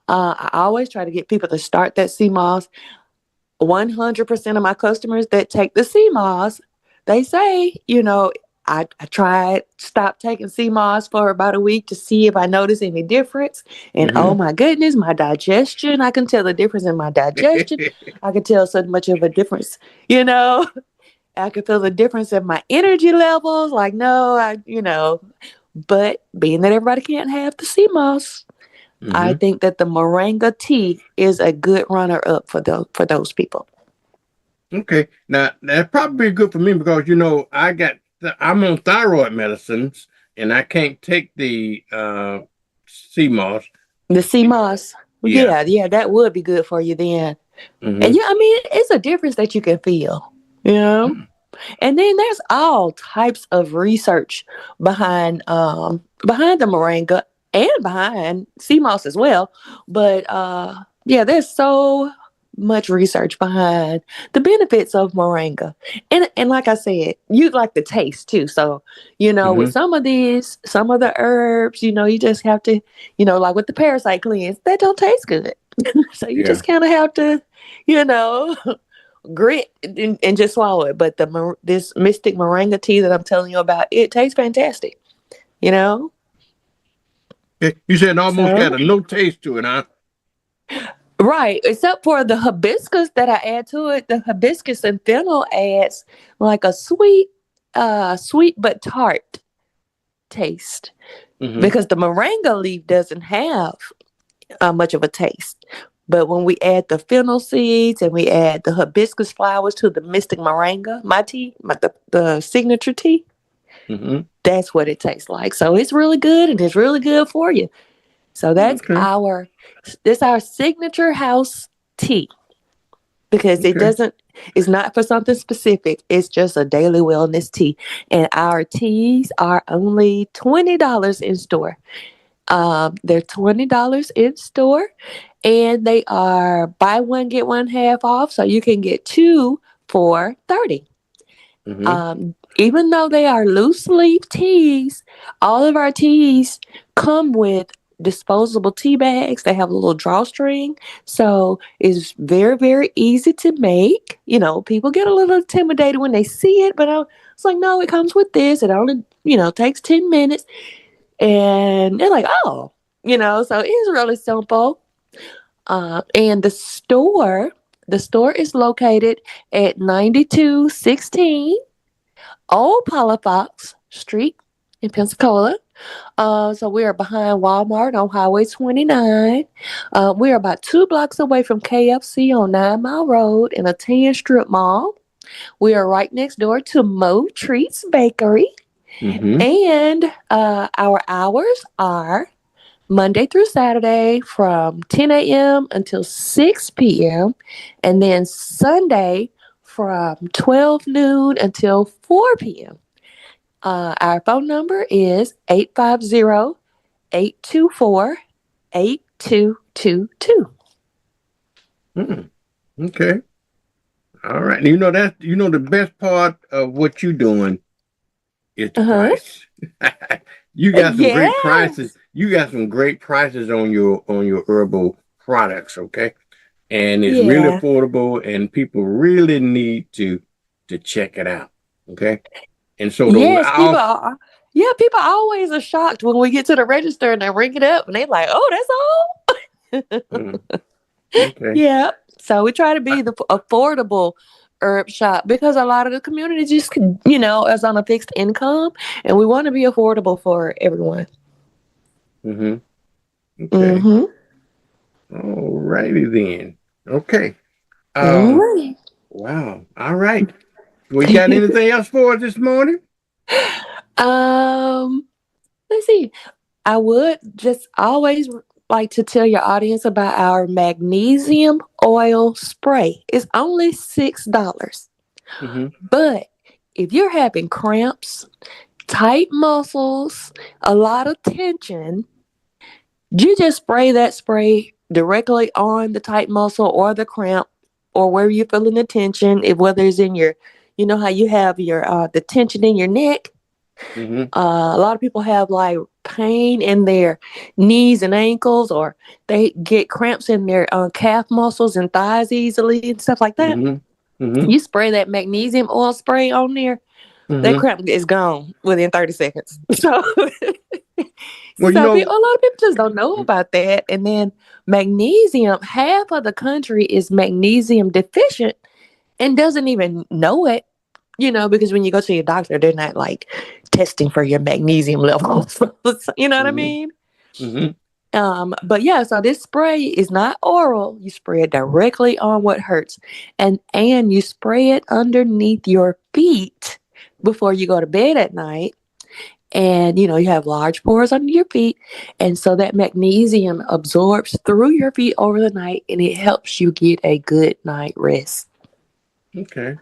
E: I always try to get people to start that CMOS. 100% of my customers that take the CMOS, they say, I stopped taking CMOS for about a week to see if I notice any difference. And oh my goodness, my digestion, I can tell the difference in my digestion. I can tell so much of a difference, I can feel the difference in my energy levels. Like, but being that everybody can't have the CMOS, I think that the moringa tea is a good runner up for those people.
Q: Okay. Now that'd probably be good for me because I'm on thyroid medicines and I can't take the CMOS.
E: The CMOS. Yeah, that would be good for you then. And it's a difference that you can feel. And then there's all types of research behind the moringa and behind CMOS as well. But there's so much research behind the benefits of moringa. And like I said, you like the taste too. So, with some of the herbs, you just have to, like with the parasite cleanse, that don't taste good. So you just kind of have to, grit and just swallow it. But this mystic moringa tea that I'm telling you about, it tastes fantastic.
Q: You said it almost got a no taste to it, huh?
E: Right, except for the hibiscus that I add to it. The hibiscus and fennel adds like a sweet but tart taste, because the moringa leaf doesn't have much of a taste. But when we add the fennel seeds and we add the hibiscus flowers to the mystic moringa, my tea, the signature tea, that's what it tastes like. So it's really good, and it's really good for you. So that's our signature house tea, because it's not for something specific. It's just a daily wellness tea. And our teas are only $20 in store. They're $20 in store, and they are buy one, get one half off. So you can get two for $30. Even though they are loose leaf teas, all of our teas come with disposable tea bags. They have a little drawstring, so it's very, very easy to make. People get a little intimidated when they see it, but it's like, no, it comes with this. It only takes 10 minutes, and they're like, oh, so it's really simple. And the store is located at 9216 Old Palafox Street in Pensacola. So we are behind Walmart on Highway 29. We are about 2 blocks away from KFC on 9 Mile Road in a 10 strip mall. We are right next door to Mo Treats Bakery. And our hours are Monday through Saturday from 10 a.m. until 6 p.m. And then Sunday from 12 noon until 4 p.m. Our phone number is 850-824-8222.
Q: Okay. All right. The best part of what you're doing is the price. You got some great prices. You got some great prices on your herbal products, okay? And it's really affordable, and people really need to check it out, okay? And so
E: people always are shocked when we get to the register and they ring it up and they're like, oh, that's all.
Q: Okay.
E: Yeah. So we try to be the affordable herb shop, because a lot of the community just, is on a fixed income, and we want to be affordable for everyone.
Q: Okay. All righty then. Okay. Wow. All right. Well, you got anything else for us this morning?
E: Let's see. I would just always like to tell your audience about our magnesium oil spray. It's only $6. But if you're having cramps, tight muscles, a lot of tension, you just spray that spray directly on the tight muscle or the cramp, or where you're feeling the tension, whether it's in your, how you have your the tension in your neck. A lot of people have like pain in their knees and ankles, or they get cramps in their calf muscles and thighs easily and stuff like that. You spray that magnesium oil spray on there, that cramp is gone within 30 seconds. So, a lot of people just don't know about that. And then magnesium, half of the country is magnesium deficient and doesn't even know it. Because when you go to your doctor, they're not like testing for your magnesium levels. You know what I mean? But yeah, so this spray is not oral. You spray it directly on what hurts, and you spray it underneath your feet before you go to bed at night. And you have large pores under your feet, and so that magnesium absorbs through your feet over the night, and it helps you get a good night rest.
Q: Okay.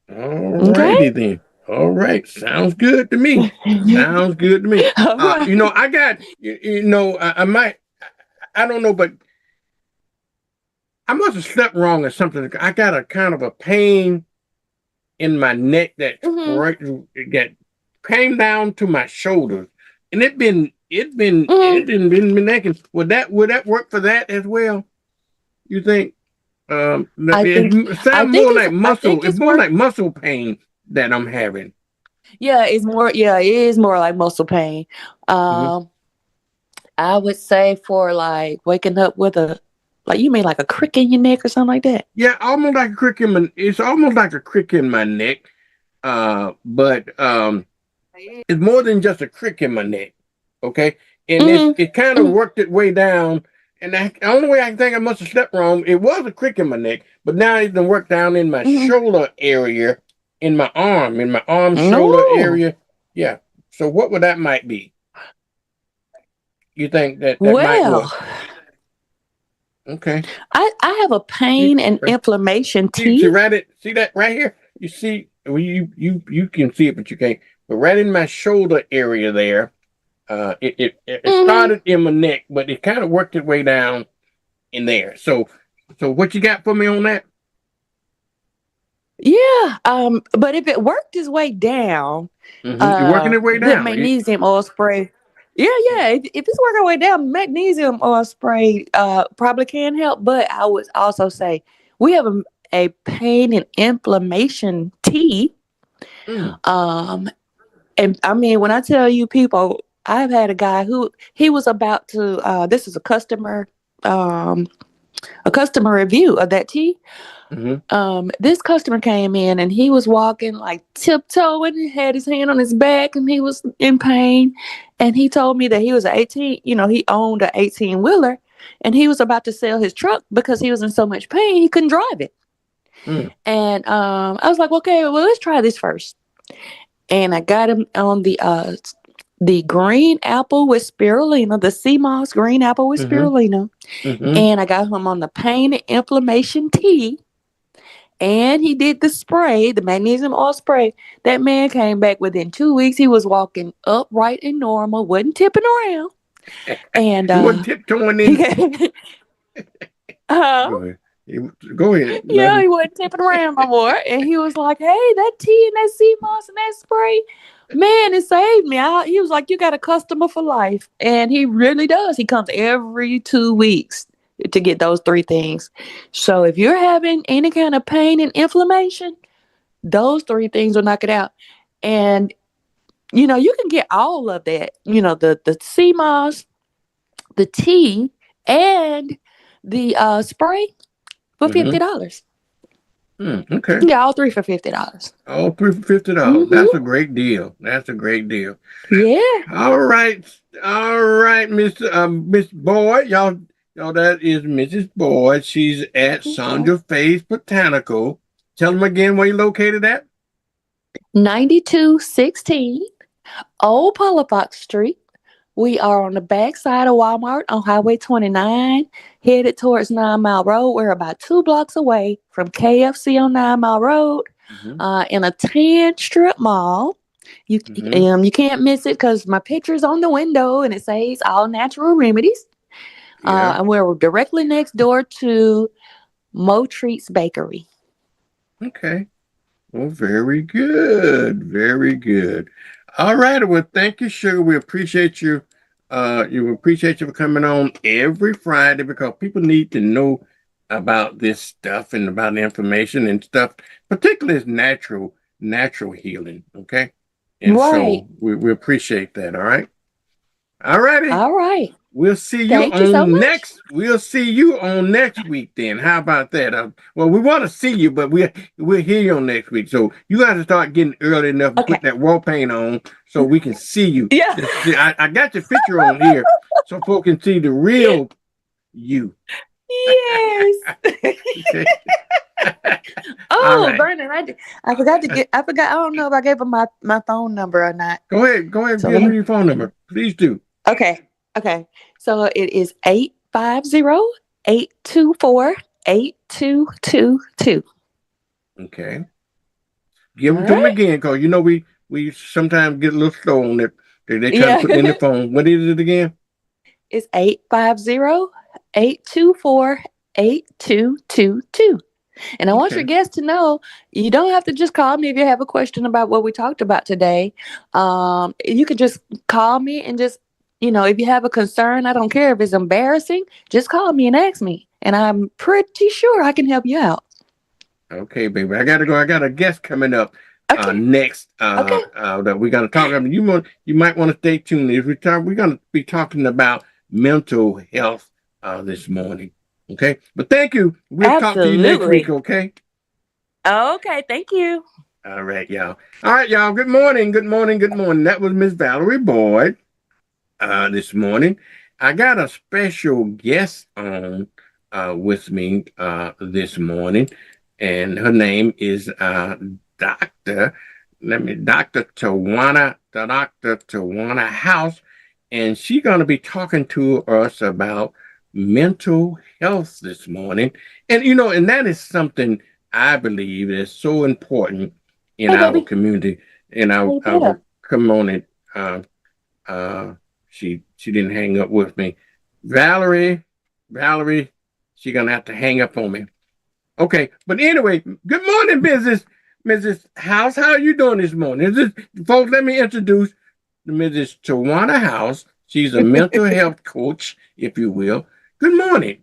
Q: All righty then. All right. Sounds good to me. Sounds good to me. I got, I might, I don't know, but I must have slept wrong or something. I got a kind of a pain in my neck that that came down to my shoulders, and it been necking. Would that work for that as well? You think? It sounds more like muscle. It's more like muscle pain that I'm having.
E: Yeah, it's more. Yeah, it is more like muscle pain. I would say for like waking up with like you mean like a crick in your neck or something like that.
Q: Yeah, almost like a crick in my. It's almost like a crick in my neck. But it's more than just a crick in my neck. Okay, and it kind of worked its way down. And the only way I can think I must have slept wrong, it was a crick in my neck, but now it's been worked down in my shoulder area, in my arm shoulder area. Yeah. So what would that might be? You think that might work? Okay.
E: I have a pain and inflammation T.
Q: See that right here? You see, you can see it, but you can't. But right in my shoulder area there, it started in my neck, but it kind of worked its way down in there. So what you got for me on that?
E: Yeah, but if it worked its way down,
Q: It's working its way down.
E: The magnesium oil spray. Yeah. If it's working its way down, magnesium oil spray probably can help. But I would also say we have a pain and inflammation tea. And I mean, when I tell you people, I've had a guy who he was about to. This is a customer review of that tea. This customer came in and he was walking like tiptoeing and had his hand on his back and he was in pain. And he told me that he was he owned an 18-wheeler and he was about to sell his truck because he was in so much pain he couldn't drive it. And I was like, okay, well, let's try this first. And I got him on the green apple with spirulina, the sea moss green apple with spirulina. And I got him on the pain and inflammation tea. And he did the spray, the magnesium oil spray. That man came back within 2 weeks. He was walking upright and normal, wasn't tipping around. And
Q: he wasn't tiptoeing in. Go ahead.
E: Yeah, he wasn't tipping around no more. And he was like, hey, that tea and that sea moss and that spray, man, it saved me. He was like, you got a customer for life. And he really does. He comes every 2 weeks to get those 3 things. So if you're having any kind of pain and inflammation, those 3 things will knock it out. And, you can get all of that, the sea moss, the tea, and the spray for $50.
Q: Okay.
E: Yeah, all 3 for $50.
Q: All 3 for $50. That's a great deal.
E: Yeah.
Q: All right, Miss Boyd. Y'all, that is Mrs. Boyd. She's at Sandra Faye's Botanical. Tell them again where you're located at.
E: 9216 Old Palafox Street. We are on the back side of Walmart on Highway 29, headed towards 9 Mile Road. We're about 2 blocks away from KFC on 9 Mile Road, in a 10 strip mall. You can't miss it because my picture's on the window and it says all natural remedies. And we're directly next door to Mo Treats Bakery.
Q: Okay. Well, very good. Very good. All right. Well, thank you, Sugar. We appreciate you. We appreciate you for coming on every Friday because people need to know about this stuff and about the information and stuff, particularly it's natural healing. Okay. And so we appreciate that. All right. All righty.
E: All right.
Q: We'll see you We'll see you on next week then. How about that? Well, we want to see you, but we'll hear you on next week. So you got to start getting early enough to put that wall paint on so we can see you.
E: Yeah.
Q: I got your picture on here so folks can see the real you.
E: Yes. Oh, right. Vernon, I forgot. I don't know if I gave him my phone number or not.
Q: Go ahead. So give me your phone number. Please do.
E: Okay. So it is 850-824-8222.
Q: Okay. Give them to me again, because we sometimes get a little slow on it. They try to put it in the phone. What is it again?
E: It's 850-824-8222. 8222. And I want your
Q: Okay.
E: guests to know you don't have to just call me if you have a question about what we talked about today. You can just call me and just, if you have a concern, I don't care if it's embarrassing, just call me and ask me. And I'm pretty sure I can help you out.
Q: Okay, baby. I gotta go. I got a guest coming up next.
E: Okay.
Q: That we're gonna talk about. You might want to stay tuned. We're gonna be talking about mental health this morning. Okay. But thank you. We'll talk to you next week, okay?
E: Okay, thank you.
Q: All right, y'all. All right, y'all. Good morning. Good morning. Good morning. That was Miss Valerie Boyd this morning. I got a special guest on with me this morning, and her name is Dr. Tawana House, and she's going to be talking to us about mental health this morning. And and that is something I believe is so important in our community. In our come on it. She didn't hang up with me. Valerie, she's gonna have to hang up on me. Okay, but anyway, good morning, Mrs. House. How are you doing this morning? Folks, let me introduce Mrs. Tawana House. She's a mental health coach, if you will. Good morning.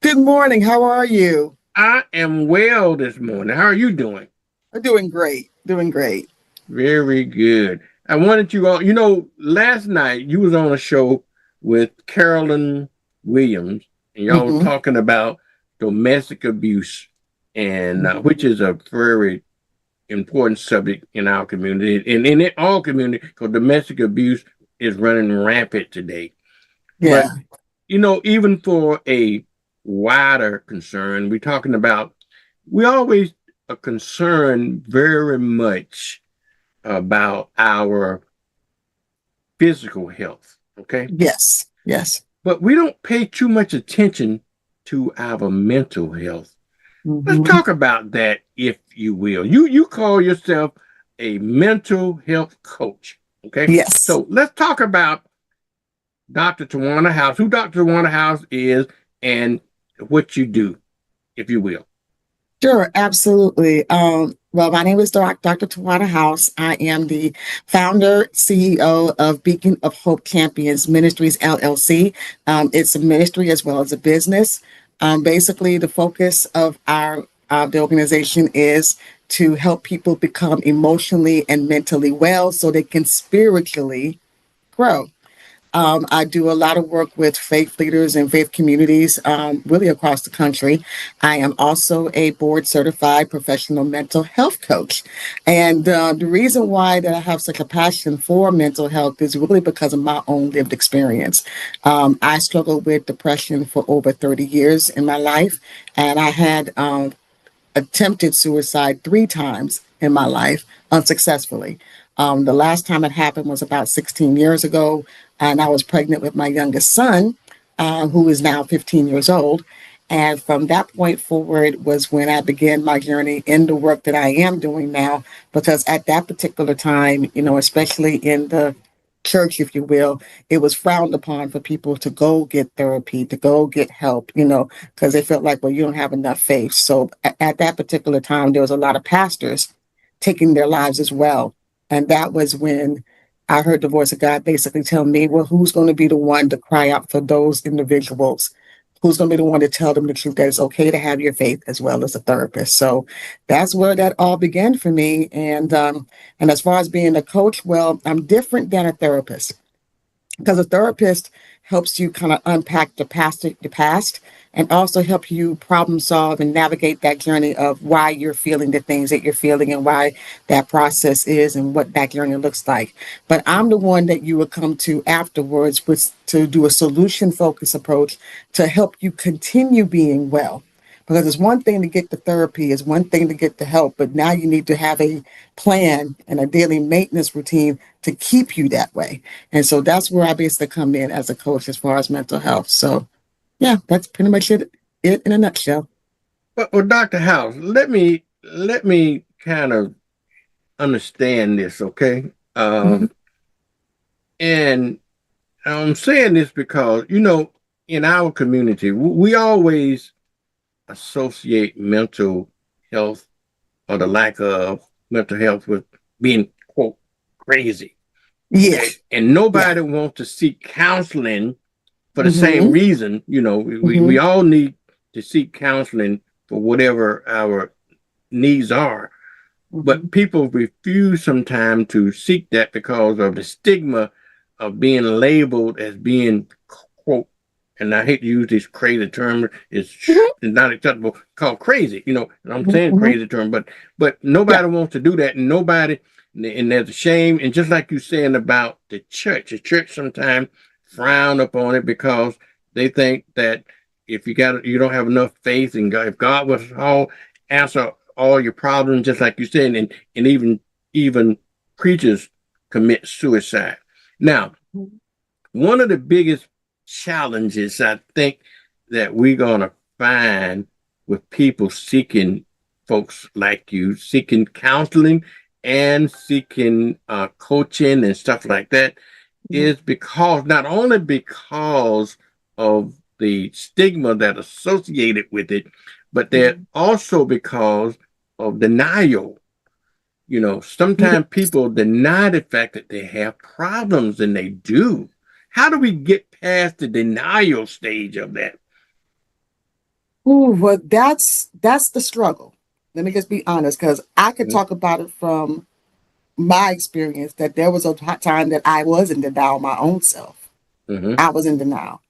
O: Good morning. How are you?
Q: I am well this morning. How are you doing?
O: I'm doing great. Doing great.
Q: Very good. I wanted you all, last night you was on a show with Carolyn Williams, and y'all were talking about domestic abuse, and which is a very important subject in our community and in all communities, because domestic abuse is running rampant today.
O: Yeah.
Q: But, even for a wider concern, we always are concerned very much about our physical health. Okay.
O: Yes. Yes.
Q: But we don't pay too much attention to our mental health. Let's talk about that, if you will. You call yourself a mental health coach. Okay.
O: Yes.
Q: So let's talk about Dr. Tawana House, who Dr. Tawana House is, and what you do, if you will.
O: Sure, absolutely. Well, my name is Dr. Tawana House. I am the founder, CEO of Beacon of Hope Champions Ministries, LLC. It's a ministry as well as a business. Basically, the focus of the organization is to help people become emotionally and mentally well so they can spiritually grow. I do a lot of work with faith leaders and faith communities really across the country. I am also a board certified professional mental health coach. And the reason why that I have such a passion for mental health is really because of my own lived experience. I struggled with depression for over 30 years in my life, and I had attempted suicide 3 times in my life unsuccessfully. The last time it happened was about 16 years ago, and I was pregnant with my youngest son, who is now 15 years old. And from that point forward was when I began my journey in the work that I am doing now, because at that particular time, especially in the church, if you will, it was frowned upon for people to go get therapy, to go get help, because they felt like, well, you don't have enough faith. So at that particular time, there was a lot of pastors taking their lives as well. And that was when I heard the voice of God basically tell me, well, who's going to be the one to cry out for those individuals? Who's going to be the one to tell them the truth that it's okay to have your faith as well as a therapist? So that's where that all began for me. And as far as being a coach, well, I'm different than a therapist, because a therapist helps you kind of unpack the past, and also help you problem solve and navigate that journey of why you're feeling the things that you're feeling and why that process is and what that journey looks like. But I'm the one that you would come to afterwards to do a solution focused approach to help you continue being well. Because it's one thing to get the therapy, it's one thing to get the help, but now you need to have a plan and a daily maintenance routine to keep you that way. And so that's where I basically come in as a coach as far as mental health. So yeah, that's pretty much it in a nutshell.
Q: Well, Dr. House, let me kind of understand this, okay? And I'm saying this because, in our community, we always associate mental health or the lack of mental health with being, quote, crazy.
O: Yeah.
Q: And nobody wants to seek counseling for the
O: Mm-hmm.
Q: same reason. You know, we all need to seek counseling for whatever our needs are. But people refuse sometimes to seek that because of the stigma of being labeled as being, quote, and I hate to use this crazy term, it's not acceptable, called crazy, you know, and I'm saying crazy term, but nobody wants to do that, and nobody, and there's a shame, and just like you saying about the church sometimes frown upon it because they think that if you don't have enough faith in God, if God was all answer all your problems, just like you said, and even preachers commit suicide. Now, one of the biggest challenges I think that we're gonna find with people seeking, folks like you, seeking counseling and seeking coaching and stuff like that, is because not only because of the stigma that associated with it, but they're also because of denial. You know, sometimes people deny the fact that they have problems, and they do. How do we get past the denial stage of that?
O: Ooh, well, that's the struggle. Let me just be honest, because I could talk about it from my experience that there was a time that I was in denial my own self. I was in denial.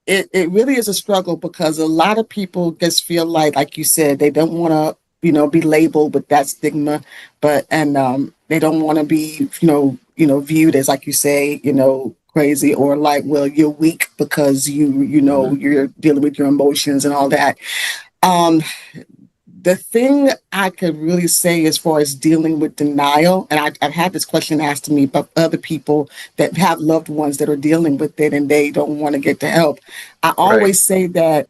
O: It really is a struggle because a lot of people just feel like you said, they don't want to, be labeled with that stigma, and they don't want to be, viewed as, like you say, crazy, or like, well, you're weak because you're dealing with your emotions and all that. The thing I could really say as far as dealing with denial, and I've had this question asked to me by other people that have loved ones that are dealing with it and they don't want to get the help. I always say that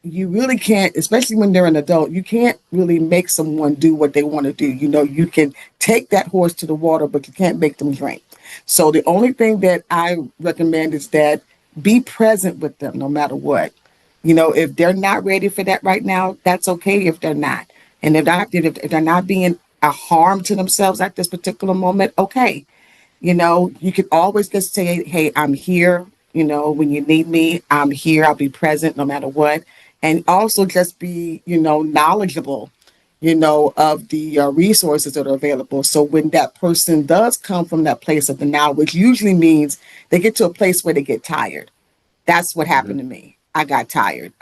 O: you really can't, especially when they're an adult, you can't really make someone do what they want to do. You can take that horse to the water, but you can't make them drink. So the only thing that I recommend is that be present with them no matter what. If they're not ready for that right now, that's okay if they're not. And if they're not being a harm to themselves at this particular moment, okay. You can always just say, hey, I'm here. When you need me, I'm here. I'll be present no matter what. And also just be, knowledgeable, of the resources that are available. So when that person does come from that place of denial, which usually means they get to a place where they get tired. That's what happened to me. I got tired.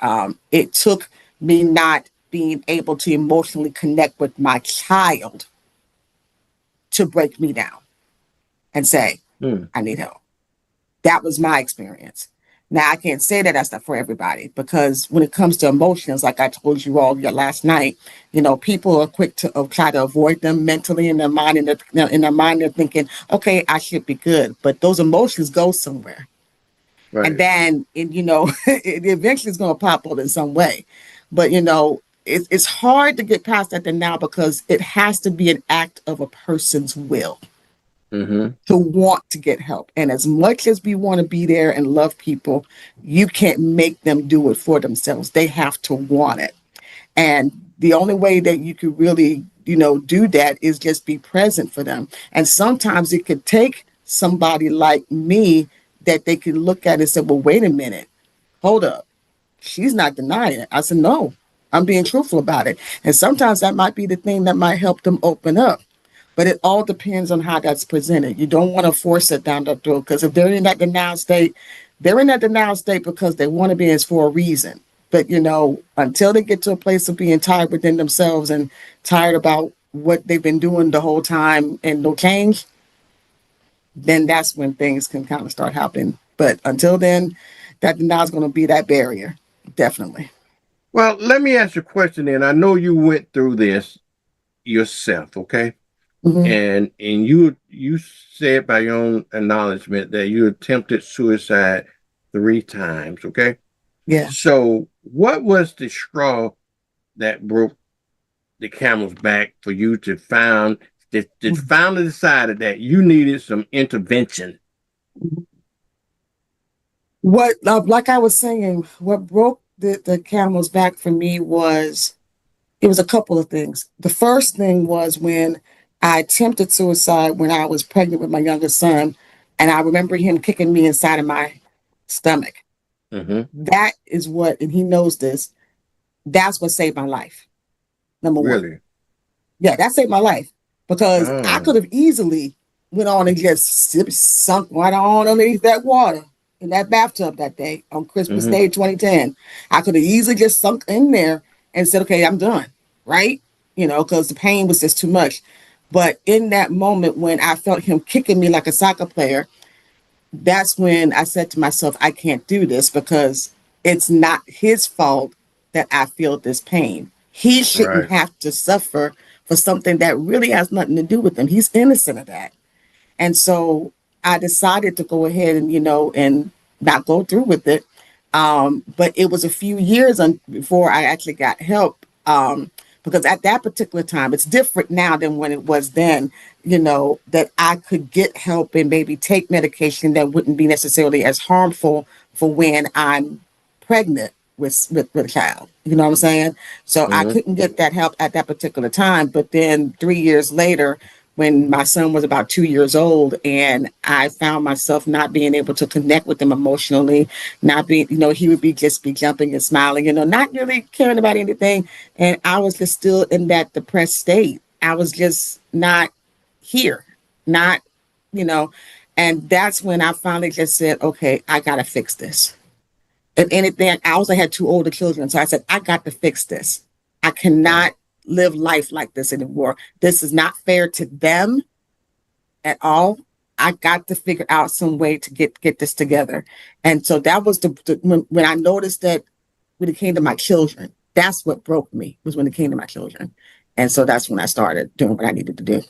O: It took me not being able to emotionally connect with my child to break me down and say, I need help. That was my experience. Now, I can't say that that's not for everybody, because when it comes to emotions, like I told you all last night, people are quick to try to avoid them mentally in their mind. In their mind, they're thinking, okay, I should be good. But those emotions go somewhere. Right. And then, it eventually is going to pop up in some way. But, it's hard to get past that now, because it has to be an act of a person's will. To want to get help. And as much as we want to be there and love people, you can't make them do it for themselves. They have to want it. And the only way that you could really, do that is just be present for them. And sometimes it could take somebody like me that they could look at and say, well, wait a minute, hold up. She's not denying it. I said, no, I'm being truthful about it. And sometimes that might be the thing that might help them open up. But it all depends on how that's presented. You don't want to force it down their throat, because if they're in that denial state, they're in that denial state because they want to be, it's for a reason. But, until they get to a place of being tired within themselves and tired about what they've been doing the whole time and no change, then that's when things can kind of start happening. But until then, that denial is going to be that barrier. Definitely.
Q: Well, let me ask you a question then. I know you went through this yourself, okay? And you said by your own acknowledgement that you attempted suicide 3 times, okay?
O: Yeah.
Q: So what was the straw that broke the camel's back for you to finally decided that you needed some intervention?
O: What, like I was saying, what broke the camel's back for me was, it was a couple of things. The first thing was when I attempted suicide when I was pregnant with my youngest son, and I remember him kicking me inside of my stomach. That is what, and he knows this, that's what saved my life. Number one.
Q: Really?
O: Yeah, that saved my life because I
Q: Oh.
O: could have easily went on and just sunk right on underneath that water in that bathtub that day on Christmas Day 2010. I could have easily just sunk in there and said, okay, I'm done, right? You know, because the pain was just too much. But in that moment when I felt him kicking me like a soccer player, that's when I said to myself, I can't do this because it's not his fault that I feel this pain. He shouldn't
Q: Right.
O: have to suffer for something that really has nothing to do with him. He's innocent of that. And so I decided to go ahead and, you know, and not go through with it. But it was a few years before I actually got help. Because at that particular time, it's different now than when it was then, you know, that I could get help and maybe take medication that wouldn't be necessarily as harmful for when I'm pregnant with a child. You know what I'm saying? So I couldn't get that help at that particular time. But then 3 years later, when my son was about 2 years old and I found myself not being able to connect with him emotionally, not being, you know, he would just be jumping and smiling, you know, not really caring about anything. And I was just still in that depressed state. I was just not here, not, you know, and that's when I finally just said, okay, I got to fix this. And anything, I also had 2 older children. So I said, I got to fix this. I cannot live life like this anymore. This is not fair to them at all. I got to figure out some way to get this together. And so that was when I noticed that when it came to my children, that's what broke me, was when it came to my children. And so that's when I started doing what I needed to do.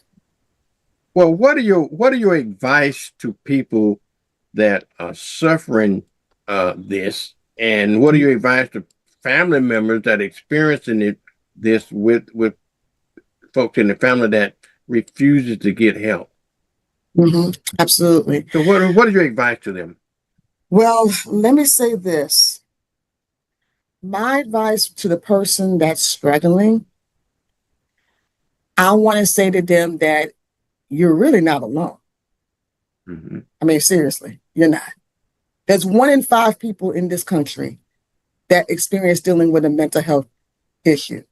Q: Well, what are your advice to people that are suffering this, and what are your advice to family members that are experiencing this with folks in the family that refuses to get help?
O: Absolutely.
Q: So what is your advice to them?
O: Well, let me say this. My advice to the person that's struggling, I want to say to them that you're really not alone. I mean, seriously, you're not. There's 1 in 5 people in this country that experience dealing with a mental health issue.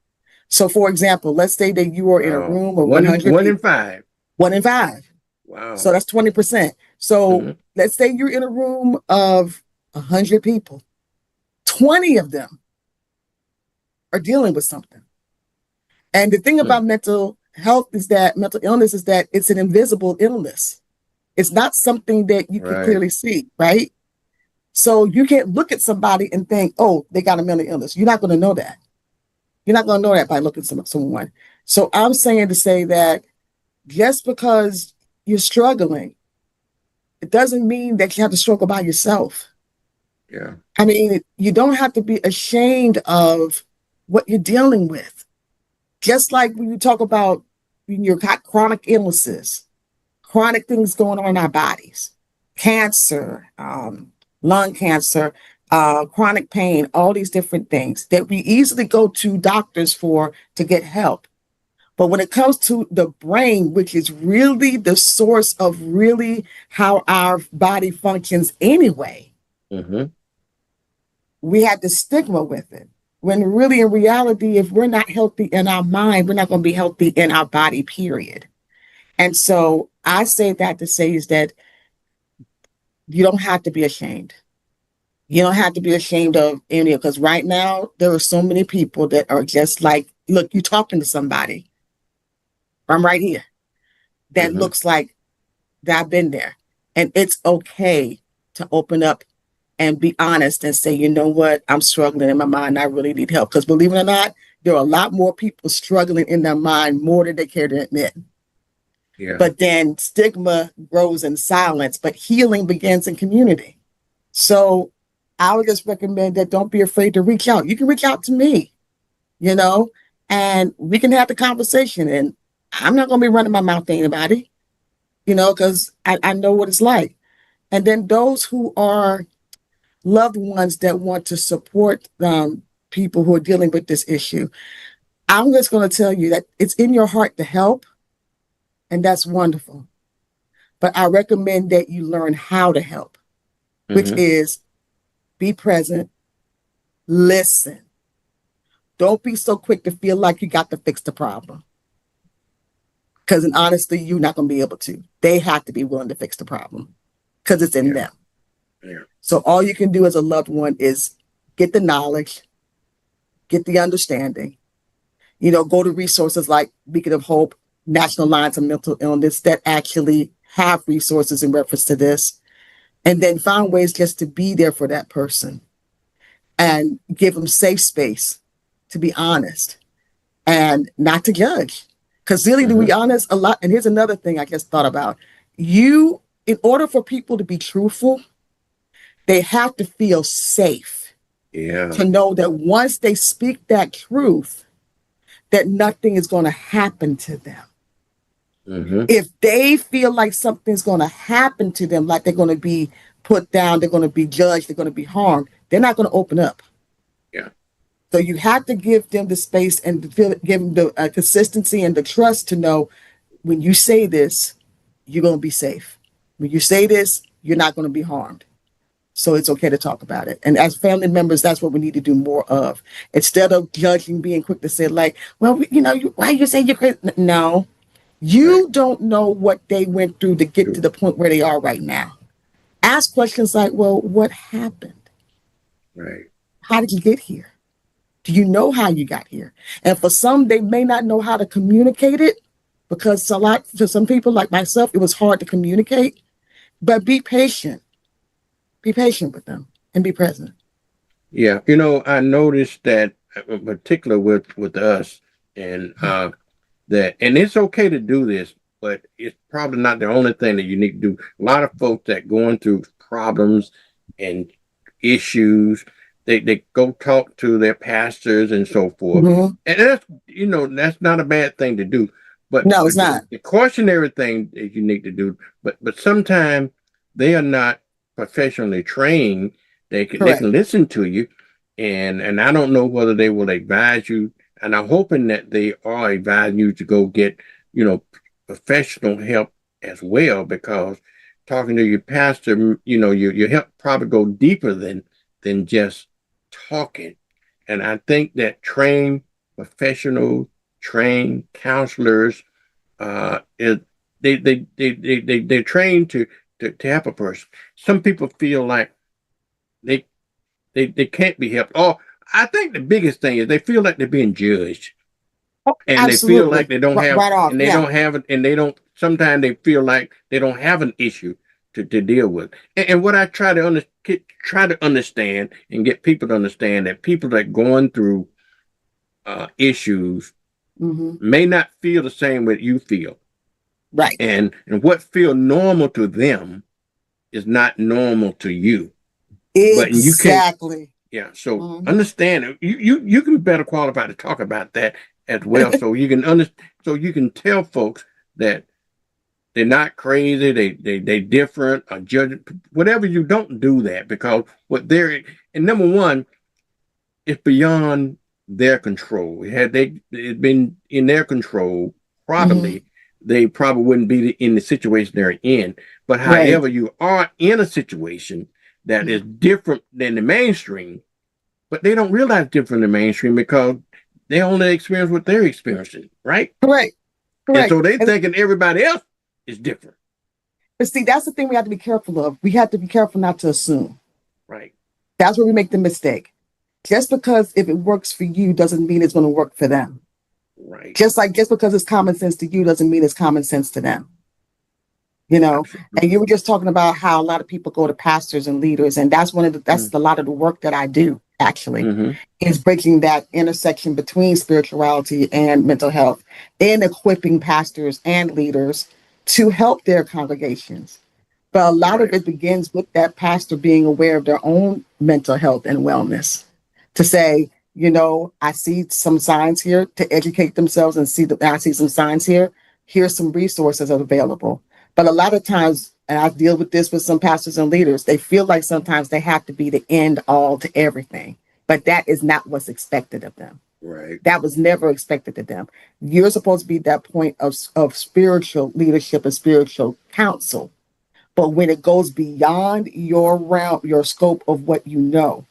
O: So, for example, let's say that you are in a room of 100
Q: 1 in
O: people.
Q: 5.
O: 1 in 5.
Q: Wow.
O: So that's 20%. So let's say you're in a room of 100 people. 20 of them are dealing with something. And the thing about mental illness is that it's an invisible illness. It's not something that you can clearly see, right? So you can't look at somebody and think, oh, they got a mental illness. You're not going to know that. You're not going to know that by looking at someone. So I'm saying to say that just because you're struggling, it doesn't mean that you have to struggle by yourself.
Q: Yeah.
O: I mean, you don't have to be ashamed of what you're dealing with. Just like when you talk about when you've got chronic illnesses, chronic things going on in our bodies, cancer, lung cancer, chronic pain, all these different things that we easily go to doctors for to get help. But when it comes to the brain, which is really the source of really how our body functions anyway, we have the stigma with it. When really in reality, if we're not healthy in our mind, we're not going to be healthy in our body, period. And so I say that to say is that you don't have to be ashamed. You don't have to be ashamed of any, because right now there are so many people that are just like, look, you're talking to somebody. I'm right here. That looks like that I've been there. And it's okay to open up and be honest and say, you know what, I'm struggling in my mind. I really need help. Because believe it or not, there are a lot more people struggling in their mind more than they care to admit.
Q: Yeah.
O: But then stigma grows in silence, but healing begins in community. So I would just recommend that don't be afraid to reach out. You can reach out to me, you know, and we can have the conversation. And I'm not going to be running my mouth to anybody, you know, because I know what it's like. And then those who are loved ones that want to support people who are dealing with this issue, I'm just going to tell you that it's in your heart to help, and that's wonderful. But I recommend that you learn how to help, which is be present, listen. Don't be so quick to feel like you got to fix the problem. Because in honesty, you're not going to be able to. They have to be willing to fix the problem because it's in them.
Q: Yeah.
O: So all you can do as a loved one is get the knowledge, get the understanding, go to resources like Beacon of Hope, National Alliance of Mental Illness that actually have resources in reference to this, and then find ways just to be there for that person and give them safe space to be honest and not to judge. Because really, to be honest, a lot, and here's another thing I just thought about. In order for people to be truthful, they have to feel safe.
Q: Yeah.
O: To know that once they speak that truth, that nothing is going to happen to them. If they feel like something's going to happen to them, like they're going to be put down, they're going to be judged, they're going to be harmed, they're not going to open up.
Q: Yeah.
O: So you have to give them the space and give them the consistency and the trust to know when you say this, you're going to be safe. When you say this, you're not going to be harmed. So it's okay to talk about it. And as family members, that's what we need to do more of. Instead of judging, being quick to say like, well, why you say you're crazy? No, you don't know what they went through to get to the point where they are right now. Ask questions like, well, what happened?
Q: Right.
O: How did you get here? Do you know how you got here? And for some, they may not know how to communicate it because for some people like myself, it was hard to communicate, but be patient. Be patient with them and be present.
Q: Yeah. I noticed that in particular with us and that, and it's okay to do this, but it's probably not the only thing that you need to do. A lot of folks that going through problems and issues, they go talk to their pastors and so forth. And that's not a bad thing to do. But
O: no, it's not.
Q: The cautionary thing that you need to do, but sometimes they are not professionally trained. They can listen to you, and I don't know whether they will advise you. And I'm hoping that they are advising you to go get professional help as well, because talking to your pastor, your help probably go deeper than just talking. And I think that trained professionals, trained counselors, they're trained to help a person. Some people feel like they can't be helped. Oh, I think the biggest thing is they feel like they're being judged, and
O: Absolutely.
Q: They feel like they don't have,
O: right off,
Q: and they don't have it, and they don't. Sometimes they feel like they don't have an issue to deal with. And what I try to understand and get people to understand that people that are going through issues may not feel the same way you feel.
O: Right.
Q: And what feel normal to them is not normal to you.
O: Exactly.
Q: Yeah. So understand it. You can be better qualified to talk about that as well. So you can tell folks that they're not crazy, they different, or judge whatever. You don't do that, because number one, it's beyond their control. Had it been in their control, probably they probably wouldn't be in the situation they're in. But however, you are in a situation that is different than the mainstream, but they don't realize different than the mainstream because they only experience what they're experiencing, right?
O: Correct.
Q: And so they thinking everybody else is different.
O: But see, that's the thing we have to be careful of. We have to be careful not to assume.
Q: Right.
O: That's where we make the mistake. Just because if it works for you doesn't mean it's going to work for them.
Q: Right.
O: Just because it's common sense to you doesn't mean it's common sense to them.
Q: Absolutely.
O: And you were just talking about how a lot of people go to pastors and leaders, and that's a lot of the work that I do actually is breaking that intersection between spirituality and mental health and equipping pastors and leaders to help their congregations. But a lot of it begins with that pastor being aware of their own mental health and wellness, to say, I see some signs here, to educate themselves and I see some signs here. Here's some resources that are available. But a lot of times and I deal with this with some pastors and leaders, they feel like sometimes they have to be the end all to everything, but that is not what's expected of them.
Q: Right.
O: That was never expected of them. You're supposed to be that point of spiritual leadership and spiritual counsel. But when it goes beyond your realm, your scope of what you know,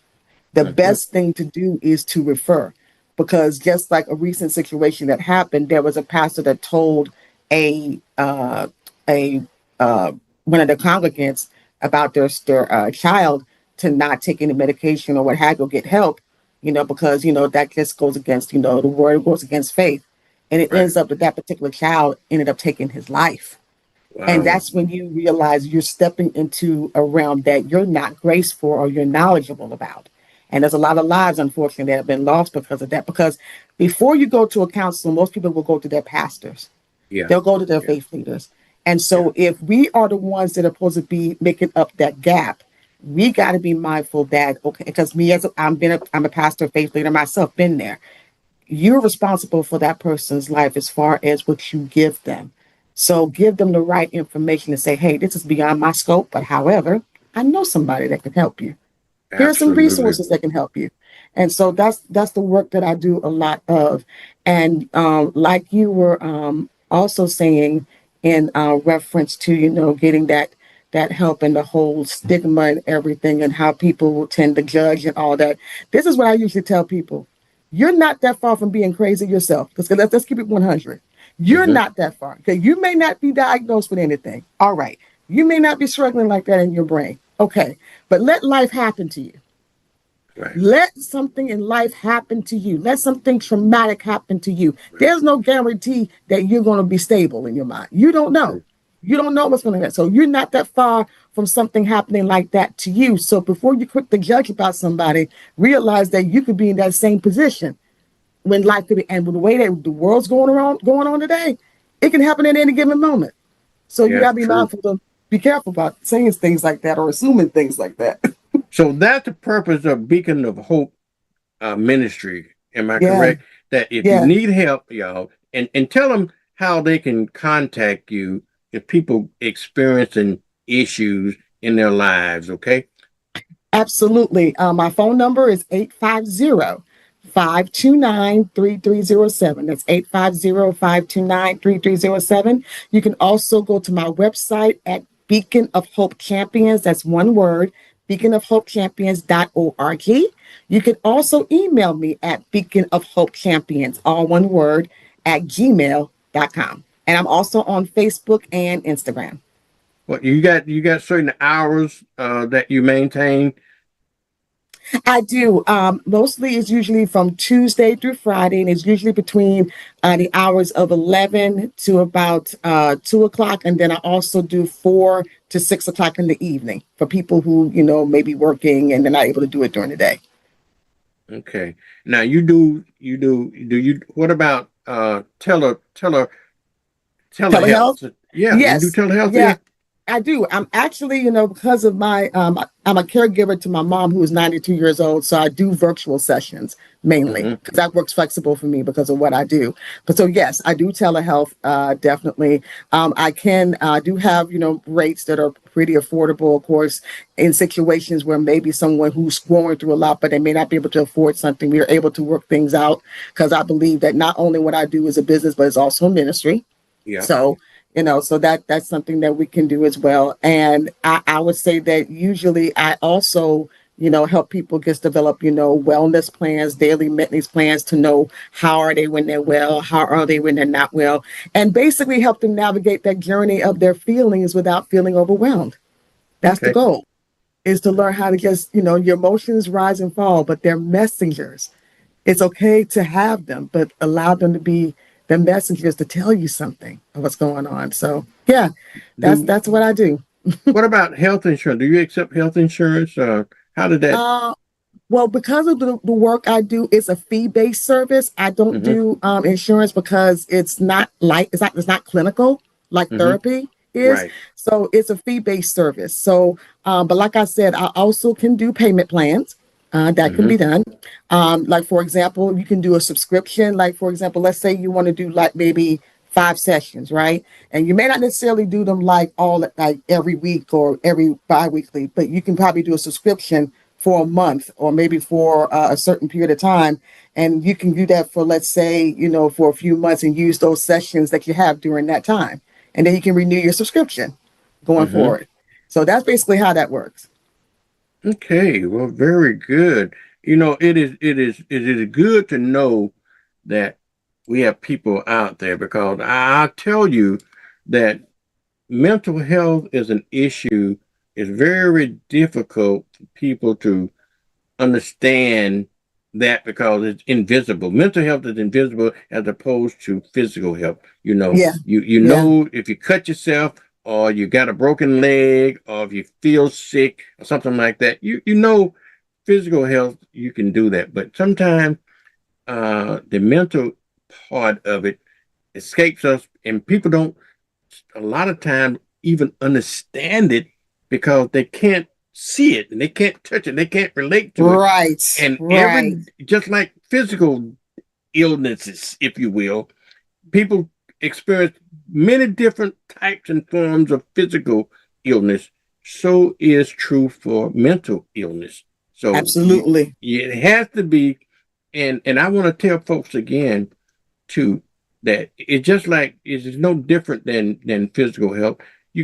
O: the best thing to do is to refer. Because just like a recent situation that happened, there was a pastor that told a one of the congregants about their child to not take any medication or what have you, get help, because that just goes against the word, goes against faith, and it ends up that particular child ended up taking his life.
Q: Wow.
O: And that's when you realize you're stepping into a realm that you're not graced for or you're knowledgeable about. And there's a lot of lives, unfortunately, that have been lost because of that. Because before you go to a counselor, most people will go to their pastors.
Q: Yeah.
O: They'll go to their faith leaders. And so if we are the ones that are supposed to be making up that gap, we got to be mindful that, okay, because I'm a pastor, faith leader myself, been there. You're responsible for that person's life as far as what you give them. So give them the right information to say, hey, this is beyond my scope, but however, I know somebody that can help you. Here are some resources that can help you. And so that's the work that I do a lot of. And like you were also saying in reference to, getting that help and the whole stigma and everything and how people will tend to judge and all that. This is what I usually tell people. You're not that far from being crazy yourself. Let's keep it 100. You're not that far. Okay, you may not be diagnosed with anything. All right. You may not be struggling like that in your brain. Okay. But let life happen to you.
Q: Right.
O: Let something in life happen to you. Let something traumatic happen to you. Right. There's no guarantee that you're going to be stable in your mind. You don't know. You don't know what's going to happen. So you're not that far from something happening like that to you. So before you quick to judge about somebody, realize that you could be in that same position when life could be. And with the way that the world's going on today, it can happen at any given moment. So you got to be mindful to be careful about saying things like that or assuming things like that.
Q: So that's the purpose of Beacon of Hope ministry. Am I correct? That if you need help, y'all, and tell them how they can contact you if people experiencing issues in their lives, okay?
O: Absolutely. My phone number is 850-529-3307. That's 850-529-3307. You can also go to my website at Beacon of Hope Champions. That's one word, beaconofhopechampions.org. You can also email me at beaconofhopechampions, all one word, at gmail.com. And I'm also on Facebook and Instagram.
Q: Well, you got certain hours that you maintain?
O: I do. Mostly it's usually from Tuesday through Friday, and it's usually between the hours of 11 to about 2 o'clock. And then I also do 4 to 6 o'clock in the evening for people who, may be working and they're not able to do it during the day.
Q: Okay. Now what about telehealth? Yeah.
O: Yes.
Q: You do telehealth?
O: Yeah. I do. I'm actually, because of my, I'm a caregiver to my mom who is 92 years old. So I do virtual sessions mainly because that works flexible for me because of what I do. But so, yes, I do telehealth, definitely. I do have, rates that are pretty affordable, of course, in situations where maybe someone who's going through a lot, but they may not be able to afford something. We are able to work things out because I believe that not only what I do is a business, but it's also a ministry.
Q: Yeah.
O: So, so that's something that we can do as well. And I would say that usually I also, help people just develop, wellness plans, daily maintenance plans to know how are they when they're well, how are they when they're not well, and basically help them navigate that journey of their feelings without feeling overwhelmed. That's the goal, is to learn how to just, your emotions rise and fall, but they're messengers. It's okay to have them, but allow them to be the messengers to tell you something of what's going on. So yeah, that's what I do.
Q: What about health insurance? Do you accept health insurance? How did that?
O: Well, because of the work I do, it's a fee-based service. I don't do insurance because it's not clinical like therapy is.
Q: Right.
O: So it's a fee-based service. So, but like I said, I also can do payment plans. That can be done. Like, for example, you can do a subscription. Like, for example, let's say you want to do like maybe 5 sessions, right? And you may not necessarily do them like every week or every bi-weekly, but you can probably do a subscription for a month or maybe for a certain period of time. And you can do that for, let's say, for a few months and use those sessions that you have during that time. And then you can renew your subscription going forward. So that's basically how that works.
Q: Okay, well, very good. It is good to know that we have people out there, because I'll tell you that mental health is an issue. It's very difficult for people to understand that, because it's invisible. Mental health is invisible as opposed to physical health. You know, if you cut yourself, or you got a broken leg, or if you feel sick or something like that, you know, physical health, you can do that. But sometimes the mental part of it escapes us, and people don't a lot of times even understand it, because they can't see it and they can't touch it, they can't relate to it.
O: Right.
Q: And just like physical illnesses, if you will, people experience many different types and forms of physical illness. So is true for mental illness. So
O: absolutely,
Q: it has to be. And I want to tell folks again too, that it's just like it's no different than physical health.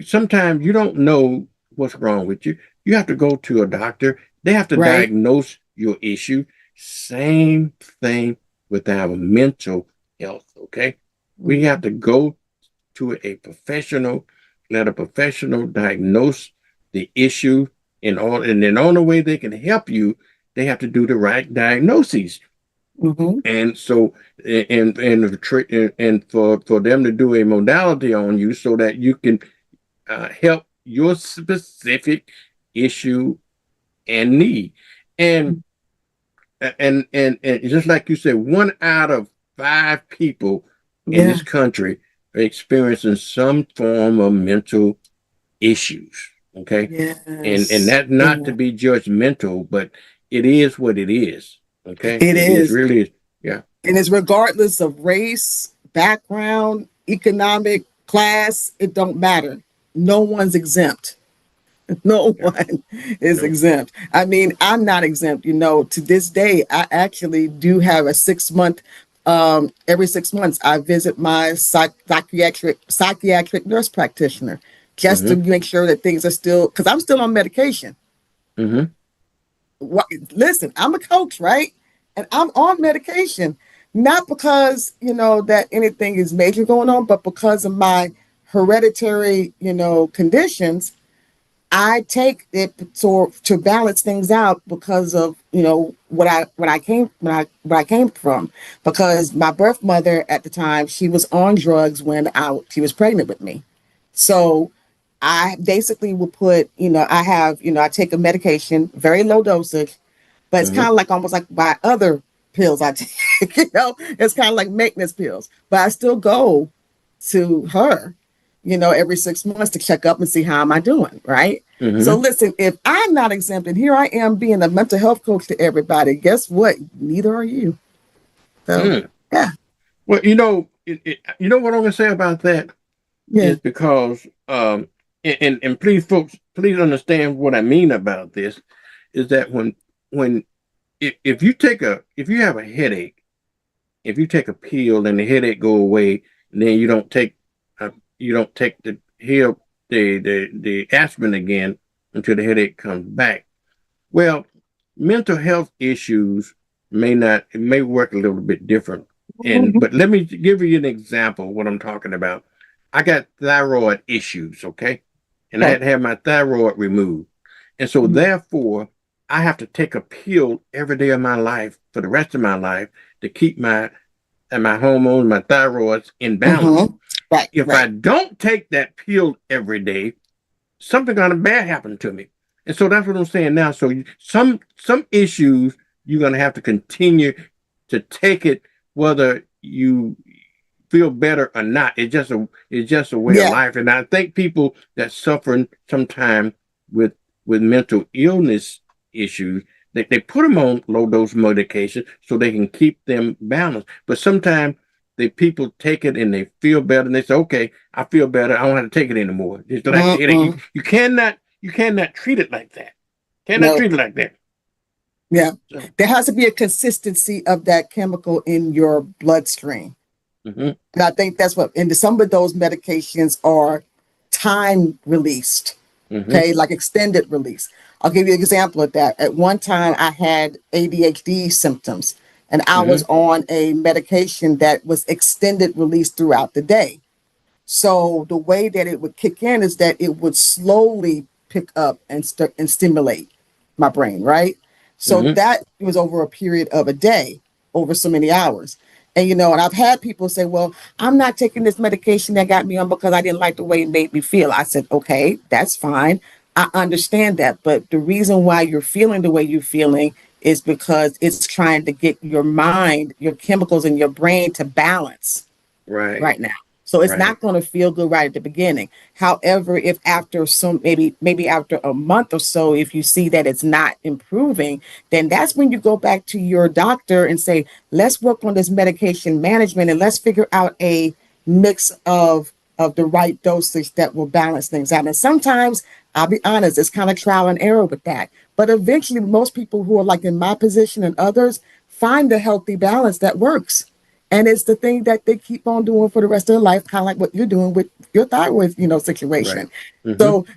Q: Sometimes you don't know what's wrong with you. You have to go to a doctor. They have to diagnose your issue. Same thing with our mental health. Okay, we have to go to a professional, let a professional diagnose the issue, and then on the way they can help you, they have to do the right diagnoses. And so, and for them to do a modality on you so that you can help your specific issue and need. And just like you said, 1 out of 5 people in this country are experiencing some form of mental issues. Okay, and that's not to be judgmental, but it is what it is. Okay,
O: it is
Q: really, yeah.
O: And it's regardless of race, background, economic class, it don't matter. No one's exempt. No one is exempt. I mean, I'm not exempt. To this day, I actually do have a 6-month. Every 6 months, I visit my psychiatric nurse practitioner just to make sure that things are still, because I'm still on medication. Listen, I'm a coach, right? And I'm on medication, not because, that anything is major going on, but because of my hereditary, conditions. I take it to balance things out because of, what I came from, because my birth mother at the time, she was on drugs when she was pregnant with me. So I basically will put, I take a medication, very low dosage, but it's kind of like almost like by other pills I take, it's kind of like maintenance pills, but I still go to her, every 6 months to check up and see how am I doing, right? So listen, if I'm not exempt, and here I am being a mental health coach to everybody, guess what? Neither are you. So, yeah.
Q: Well, you know what I'm going to say about that is because, and please, folks, please understand what I mean about this, is that if you have a headache, if you take a pill and the headache go away, and then you don't take the aspirin again until the headache comes back. Well, mental health issues may work a little bit different. But let me give you an example of what I'm talking about. I got thyroid issues, okay? And I had to have my thyroid removed. And so therefore, I have to take a pill every day of my life for the rest of my life to keep my hormones, my thyroids in balance. If I don't take that pill every day, something kind of bad happened to me. And so that's what I'm saying now. So some issues you're going to have to continue to take it, whether you feel better or not. It's just a way of life. And I think people that suffering sometimes with mental illness issues, they put them on low dose medication so they can keep them balanced. But sometimes the people take it and they feel better and they say, okay, I feel better. I don't have to take it anymore. It's like you cannot treat it like that. Cannot treat it like that.
O: Yeah. There has to be a consistency of that chemical in your bloodstream. And I think that's what, and some of those medications are time released, okay, like extended release. I'll give you an example of that. At one time, I had ADHD symptoms, and I was on a medication that was extended release throughout the day. So the way that it would kick in is that it would slowly pick up and stimulate my brain, right? So that was over a period of a day, over so many hours. And, and I've had people say, well, I'm not taking this medication that got me on because I didn't like the way it made me feel. I said, okay, that's fine. I understand that. But the reason why you're feeling the way you're feeling is because it's trying to get your mind, your chemicals in your brain to balance right now. So it's not going to feel good right at the beginning. However, if after maybe after a month or so, if you see that it's not improving, then that's when you go back to your doctor and say, let's work on this medication management and let's figure out a mix of the right dosage that will balance things out. And sometimes, I'll be honest, it's kind of trial and error with that. But eventually, most people who are like in my position and others find a healthy balance that works. And it's the thing that they keep on doing for the rest of their life, kind of like what you're doing with your thyroid, situation. So,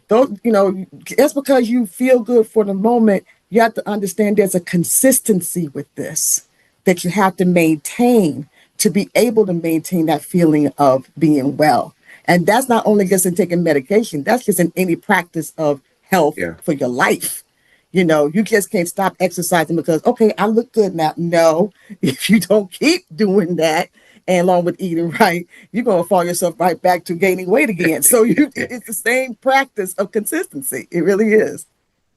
O: just because you feel good for the moment, you have to understand there's a consistency with this that you have to maintain to be able to maintain that feeling of being well. And that's not only just in taking medication, that's just in any practice of health for your life. You just can't stop exercising because, okay, I look good now. No, if you don't keep doing that, and along with eating right, you're going to fall yourself right back to gaining weight again. So it's the same practice of consistency. It really is.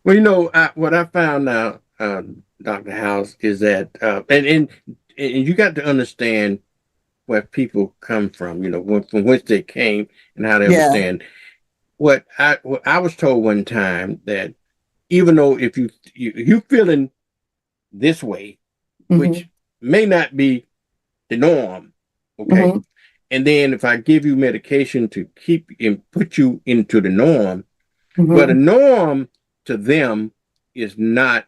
Q: Well, what I found now, Dr. House, is that, and you got to understand where people come from, from which they came and how they understand. What I was told one time that even though if you're feeling this way, which may not be the norm, okay, and then if I give you medication to keep and put you into the norm, but the norm to them is not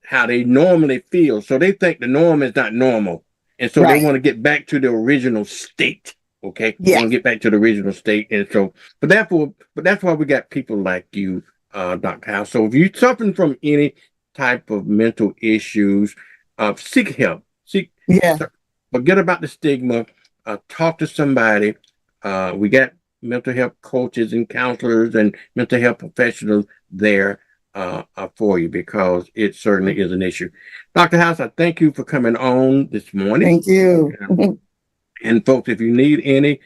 Q: how they normally feel, so they think the norm is not normal, and so they want to get back to the original state. Okay, they want to get back to the original state, and so, but that's why we got people like you, Dr. House. So if you're suffering from any type of mental issues, seek help. Forget about the stigma. Talk to somebody. We got mental health coaches and counselors and mental health professionals there for you because it certainly is an issue. Dr. House, I thank you for coming on this morning.
O: Thank you.
Q: And folks, if you need any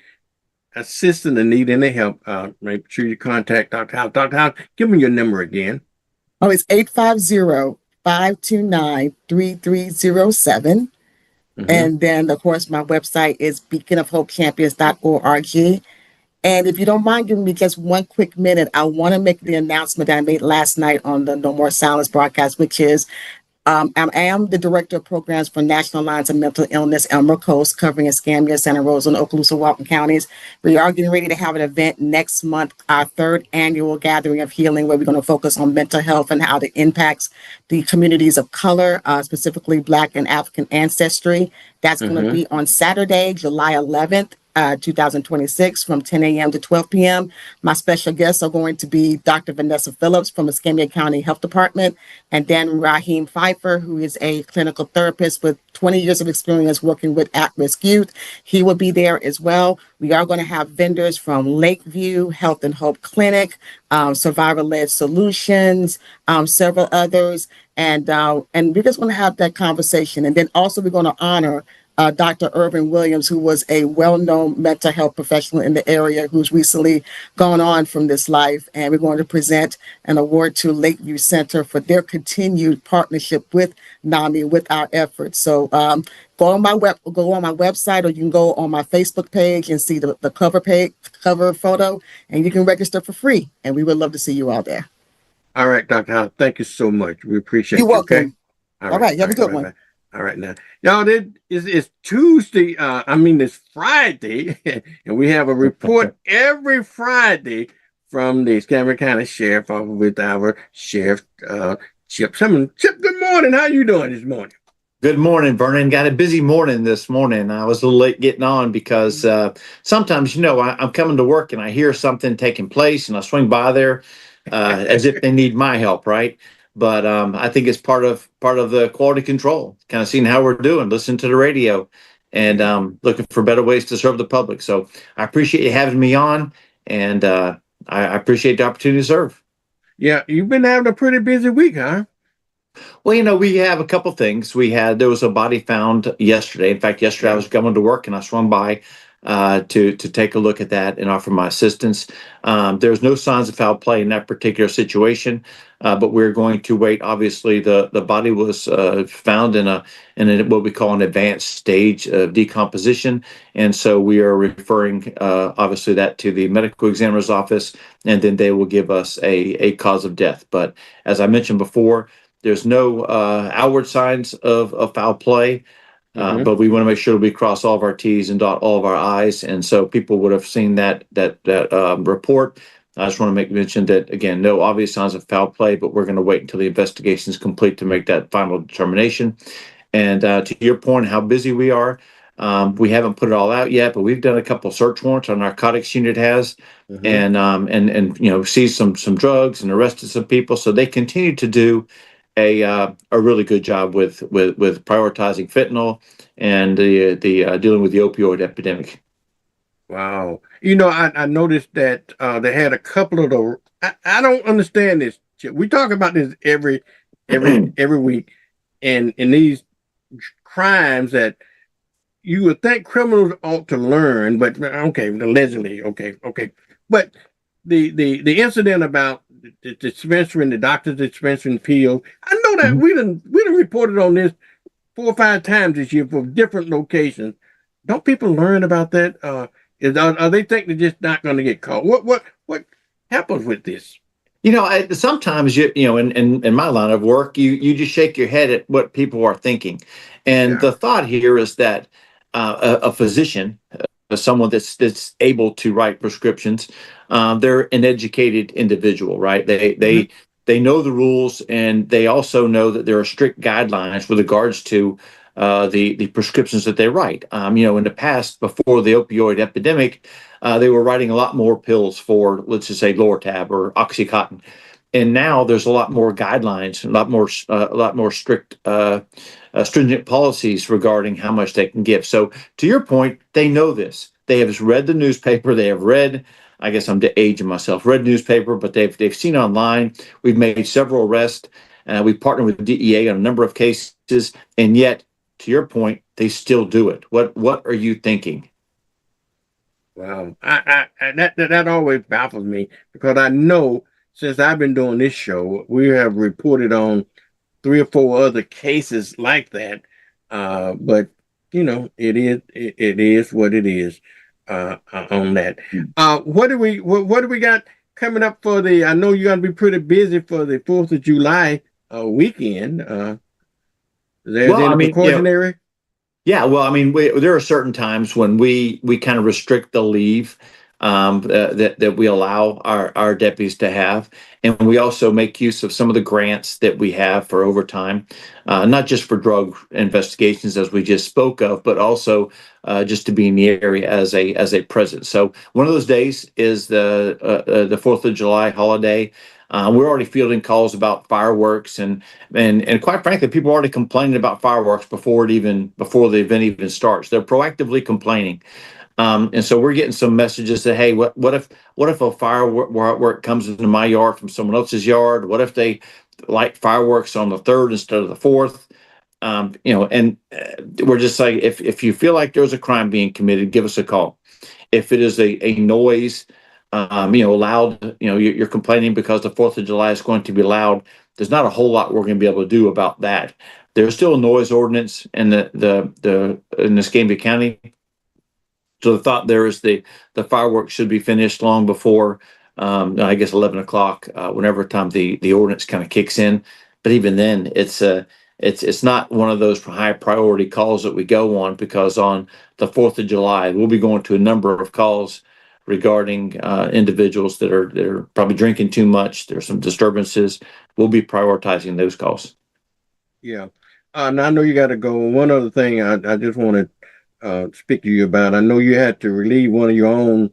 Q: assistance and need any help, make sure you contact Dr. House. Dr. House, give me your number again.
O: Oh, it's 850-529-3307. And then, of course, my website is beaconofhopechampions.org. And if you don't mind giving me just one quick minute, I want to make the announcement that I made last night on the No More Silence broadcast, which is I am the Director of Programs for National Alliance of Mental Illness, Elmer Coast, covering Escambia, Santa Rosa, and Okaloosa, Walton counties. We are getting ready to have an event next month, our third annual Gathering of Healing, where we're going to focus on mental health and how it impacts the communities of color, specifically Black and African ancestry. That's going to be on Saturday, July 11th. 2026 from 10 a.m. to 12 p.m. My special guests are going to be Dr. Vanessa Phillips from the Escambia County Health Department and Dan Raheem Pfeiffer, who is a clinical therapist with 20 years of experience working with at-risk youth. He will be there as well. We are going to have vendors from Lakeview Health and Hope Clinic, Survivor-Led Solutions, several others, and we're just going to have that conversation. And then also we're going to honor Dr. Irvin Williams, who was a well-known mental health professional in the area who's recently gone on from this life. And we're going to present an award to Lakeview Center for their continued partnership with NAMI, with our efforts. So go on my website, or you can go on my Facebook page and see the cover photo, and you can register for free. And we would love to see you all there.
Q: All right, Dr. House, thank you so much. We appreciate
O: You're
Q: you.
O: welcome.
Q: Okay?
O: All right, you have a good one.
Q: Bye. All right now, y'all. It's Tuesday. It's Friday, and we have a report every Friday from the Escambia County Sheriff Office with our Sheriff Chip. Chip, good morning. How you doing this morning?
K: Good morning, Vernon. Got a busy morning this morning. I was a little late getting on because sometimes, I'm coming to work and I hear something taking place and I swing by there as if they need my help, right? But I think it's part of the quality control, kind of seeing how we're doing, listening to the radio, and looking for better ways to serve the public. So I appreciate you having me on, and I appreciate the opportunity to serve.
Q: Yeah, you've been having a pretty busy week, huh?
K: Well, we have a couple things. There was a body found yesterday. In fact, yesterday I was going to work and I swung by to take a look at that and offer my assistance. There's no signs of foul play in that particular situation, but we're going to wait. Obviously, the body was found in what we call an advanced stage of decomposition, and so we are referring obviously that to the medical examiner's office, and then they will give us a cause of death. But as I mentioned before, there's no outward signs of foul play, but we want to make sure we cross all of our T's and dot all of our I's. And so people would have seen that report. I just want to make mention that, again, no obvious signs of foul play, but we're going to wait until the investigation is complete to make that final determination. And to your point, how busy we are, we haven't put it all out yet, but we've done a couple search warrants. Our narcotics unit has, and seized some drugs and arrested some people. So they continue to do a really good job with prioritizing fentanyl and the dealing with the opioid epidemic.
Q: Wow. I noticed that they had a couple of the. I don't understand this. We talk about this every week, and in these crimes that you would think criminals ought to learn, but okay, allegedly, okay, but the incident about the dispensary and the doctor's dispensary pills. I know that we done reported on this 4 or 5 times this year for different locations. Don't people learn about that? Are they think they're just not going to get caught? What happens with this?
K: Sometimes in my line of work, you just shake your head at what people are thinking, and the thought here is that a physician, someone that's able to write prescriptions, they're an educated individual, right? They know the rules, and they also know that there are strict guidelines with regards to the prescriptions that they write. In the past, before the opioid epidemic, they were writing a lot more pills for, let's just say, Lortab or OxyContin, and now there's a lot more guidelines, a lot more strict, stringent policies regarding how much they can give. So, to your point, they know this. They have read the newspaper. They have read. I guess I'm aging myself. Read newspaper, but they've seen online. We've made several arrests. We've partnered with DEA on a number of cases, and yet, to your point, they still do it. What are you thinking?
Q: Wow, that always baffles me, because I know since I've been doing this show, we have reported on 3 or 4 other cases like that. But it is what it is on that. What do we got coming up for the? I know you're going to be pretty busy for the 4th of July weekend. There's any precautionary?
K: Yeah, well, there are certain times when we kind of restrict the leave that we allow our deputies to have, and we also make use of some of the grants that we have for overtime, not just for drug investigations as we just spoke of, but also just to be in the area as a presence. So one of those days is the 4th of July holiday. We're already fielding calls about fireworks, and quite frankly, people are already complaining about fireworks before the event even starts. They're proactively complaining, and so we're getting some messages that, hey, what if a firework comes into my yard from someone else's yard? What if they light fireworks on the 3rd instead of the 4th? And we're just like, if you feel like there's a crime being committed, give us a call. If it is a noise, loud, you're complaining because the 4th of July is going to be loud. There's not a whole lot we're going to be able to do about that. There's still a noise ordinance in in Escambia County. So the thought there is the fireworks should be finished long before, I guess 11 o'clock, whenever time the ordinance kind of kicks in. But even then, it's it's not one of those high priority calls that we go on, because on the 4th of July, we'll be going to a number of calls regarding individuals that are probably drinking too much. There's some disturbances. We'll be prioritizing those calls.
Q: Yeah. Now I know you got to go. One other thing I just want to speak to you about. I know you had to relieve one of your own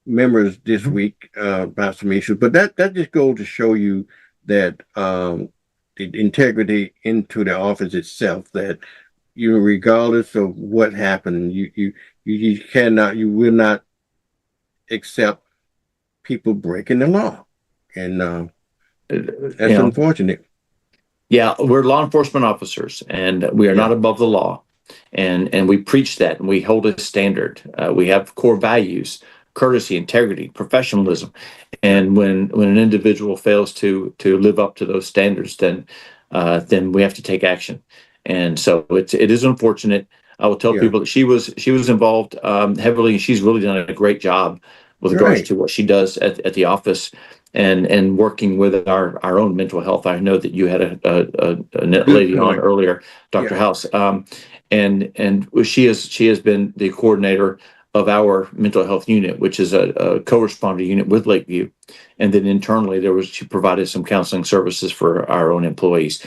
Q: members this week about some issues, but that just goes to show you that the integrity into the office itself, that regardless of what happened, you will not accept people breaking the law, and that's unfortunate.
K: Yeah, we're law enforcement officers, and we are not above the law, and we preach that, and we hold a standard. We have core values: courtesy, integrity, professionalism, and when an individual fails to live up to those standards, then we have to take action. And so it is unfortunate. I will tell people that she was involved heavily, and she's really done a great job with regards to what she does at the office, and working with our own mental health. I know that you had a lady on earlier, Dr. House, and she has been the coordinator of our mental health unit, which is a co-responder unit with Lakeview, and then internally she provided some counseling services for our own employees.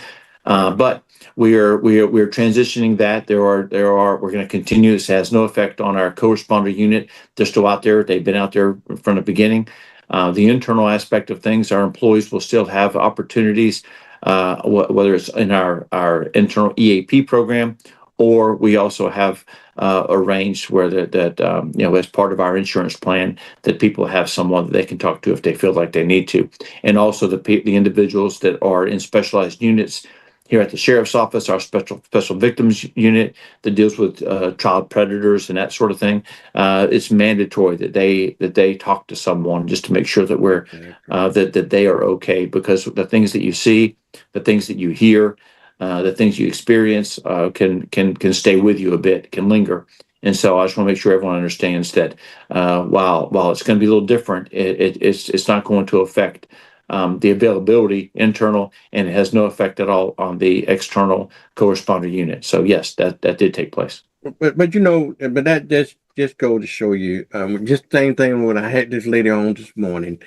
K: But we are transitioning that. We're going to continue. This has no effect on our co-responder unit. They're still out there. They've been out there from the beginning. The internal aspect of things, our employees will still have opportunities, whether it's in our internal EAP program, or we also have arranged where that as part of our insurance plan, that people have someone that they can talk to if they feel like they need to. And also the individuals that are in specialized units here at the sheriff's office, our special victims unit that deals with child predators and that sort of thing. It's mandatory that they talk to someone just to make sure that we're that they are okay, because the things that you see, the things that you hear, the things you experience can stay with you a bit, can linger. And so I just want to make sure everyone understands that while it's going to be a little different, it's not going to affect the availability internal, and it has no effect at all on the external co-responder unit. So yes, that did take place.
Q: But that just goes to show you, just same thing when I had this lady on this morning.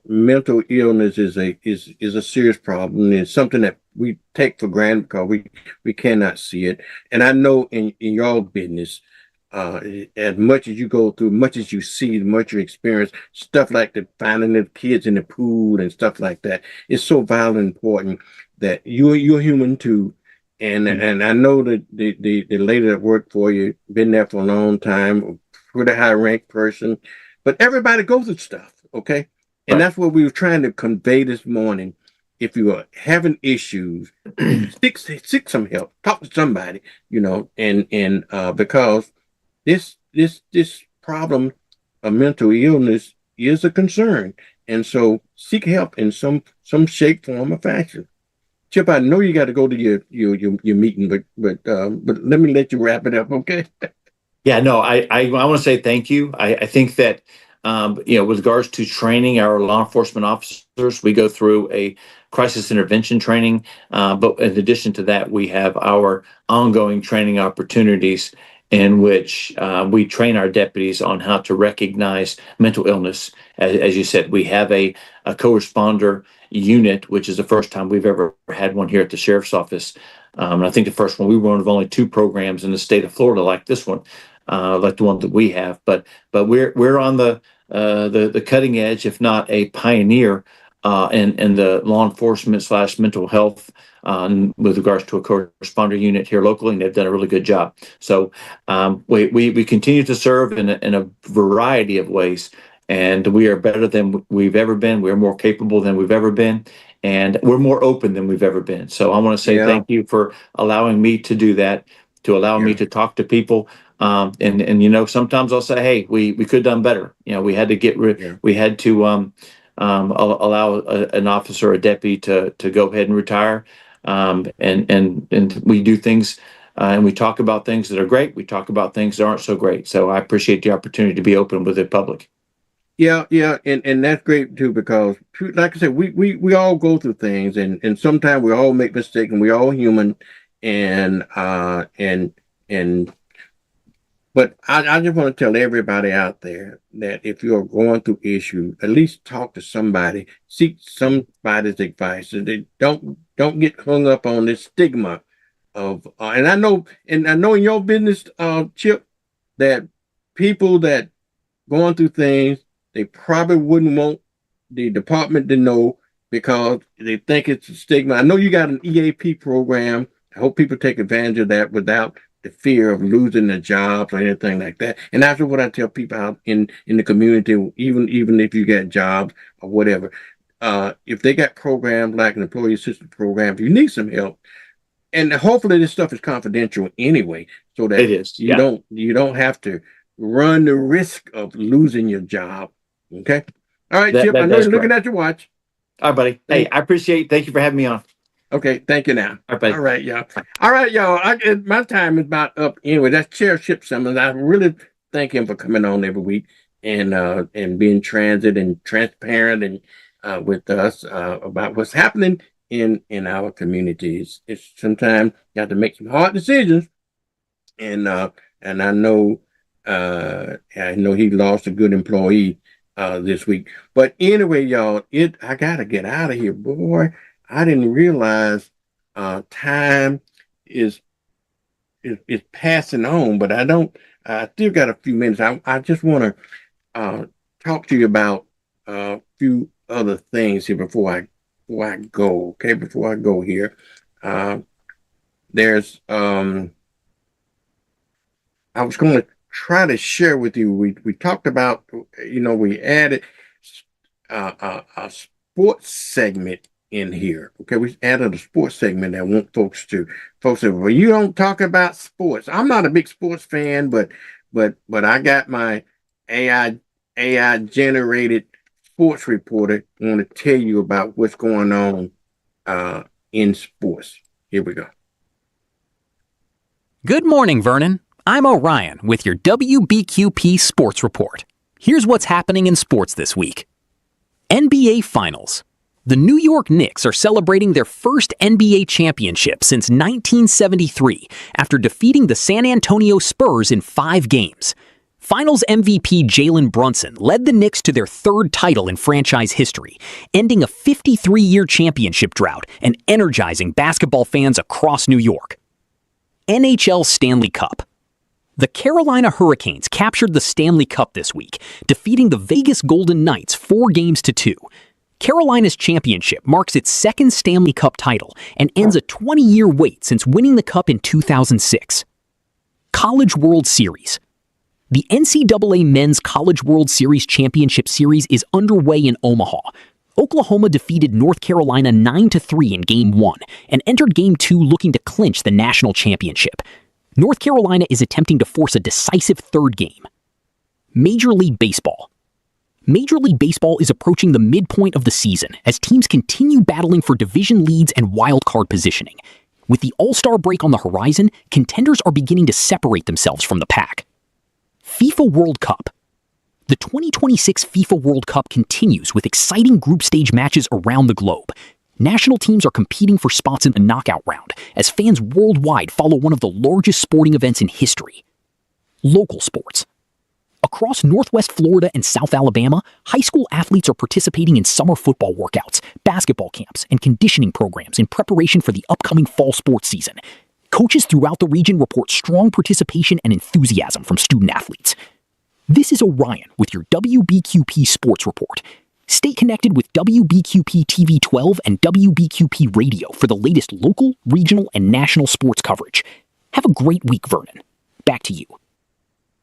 Q: Mental illness is a serious problem. It's something that we take for granted because we cannot see it. And I know in your business, as much as you go through, much as you see, much you experience, stuff like the finding the kids in the pool and stuff like that, it's so vitally important that you're human too. And I know that the lady that worked for you, been there for a long time, pretty high ranked person, but everybody goes through stuff, okay? And that's what we were trying to convey this morning. If you are having issues, seek some help, talk to somebody, and because this problem of mental illness is a concern, and so seek help in some shape, form, or fashion. Chip, I know you got to go to your meeting, but let me let you wrap it up, okay?
K: Yeah, no, I want to say thank you. I think that with regards to training our law enforcement officers, we go through a crisis intervention training, but in addition to that, we have our ongoing training opportunities in which we train our deputies on how to recognize mental illness. As you said, we have a co-responder unit, which is the first time we've ever had one here at the sheriff's office. And I think the first one, we were one of only 2 programs in the state of Florida like this one, like the one that we have. But we're on the cutting edge, if not a pioneer, in the law enforcement / mental health with regards to a co-responder unit here locally, and they've done a really good job. So we continue to serve in a variety of ways, and we are better than we've ever been. We're more capable than we've ever been, and we're more open than we've ever been. So I want to say thank you for allowing me to do that, to allow me to talk to people. And sometimes I'll say, hey, we could have done better. We had to get we had to allow an officer, a deputy, to go ahead and retire. And we do things, and we talk about things that are great. We talk about things that aren't so great. So I appreciate the opportunity to be open with the public.
Q: Yeah, and that's great too because, like I said, we all go through things, and sometimes we all make mistakes, and we all human, and and but I just want to tell everybody out there that if you're going through issues, at least talk to somebody, seek somebody's advice, and they don't get hung up on this stigma of. And I know in your business, Chip, that people that going through things, they probably wouldn't want the department to know because they think it's a stigma. I know you got an EAP program. I hope people take advantage of that without the fear of losing their jobs or anything like that. And that's what I tell people out in the community, even if you get jobs or whatever. If they got programs like an employee assistance program, if you need some help, and hopefully this stuff is confidential anyway, so that
K: It is.
Q: you don't have to run the risk of losing your job. Okay. All right, Chip. I know you're looking at your watch.
K: All right, buddy. Hey, I appreciate. Thank you for having me on.
Q: Okay, thank you now.
K: All right, buddy.
Q: All right, y'all. All right, y'all. My time is about up anyway. That's Chair Chip Simmons. I really thank him for coming on every week and being transit and transparent and with us about what's happening in our communities. It's sometimes you have to make some hard decisions, and I know he lost a good employee this week. But anyway, y'all, I gotta get out of here, boy. I didn't realize time is passing on, but I still got a few minutes. I just want to talk to you about a few other things here before I go. Okay, before I go here, there's I was going to try to share with you. We talked about, we added a sports segment in here. Okay, we added a sports segment. I want folks say, well, you don't talk about sports. I'm not a big sports fan, but I got my AI generated sports reporter. I want to tell you about what's going on in sports. Here we go.
A: Good morning, Vernon. I'm Orion with your WBQP Sports Report. Here's what's happening in sports this week. NBA Finals. The New York Knicks are celebrating their first NBA championship since 1973 after defeating the San Antonio Spurs in 5 games. Finals MVP Jalen Brunson led the Knicks to their 3rd title in franchise history, ending a 53-year championship drought and energizing basketball fans across New York. NHL Stanley Cup. The Carolina Hurricanes captured the Stanley Cup this week, defeating the Vegas Golden Knights 4-2. Carolina's championship marks its 2nd Stanley Cup title and ends a 20-year wait since winning the Cup in 2006. College World Series. The NCAA Men's College World Series Championship Series is underway in Omaha. Oklahoma defeated North Carolina 9-3 in Game 1 and entered Game 2 looking to clinch the national championship. North Carolina is attempting to force a decisive 3rd game. Major League Baseball. Major League Baseball is approaching the midpoint of the season as teams continue battling for division leads and wild card positioning. With the All-Star break on the horizon, contenders are beginning to separate themselves from the pack. FIFA World Cup. The 2026 FIFA World Cup continues with exciting group stage matches around the globe. National teams are competing for spots in the knockout round as fans worldwide follow one of the largest sporting events in history. Local sports. Across Northwest Florida and South Alabama, high school athletes are participating in summer football workouts, basketball camps, and conditioning programs in preparation for the upcoming fall sports season. Coaches throughout the region report strong participation and enthusiasm from student athletes. This is Orion with your WBQP Sports Report. Stay connected with WBQP TV 12 and WBQP Radio for the latest local, regional, and national sports coverage. Have a great week, Vernon. Back to you.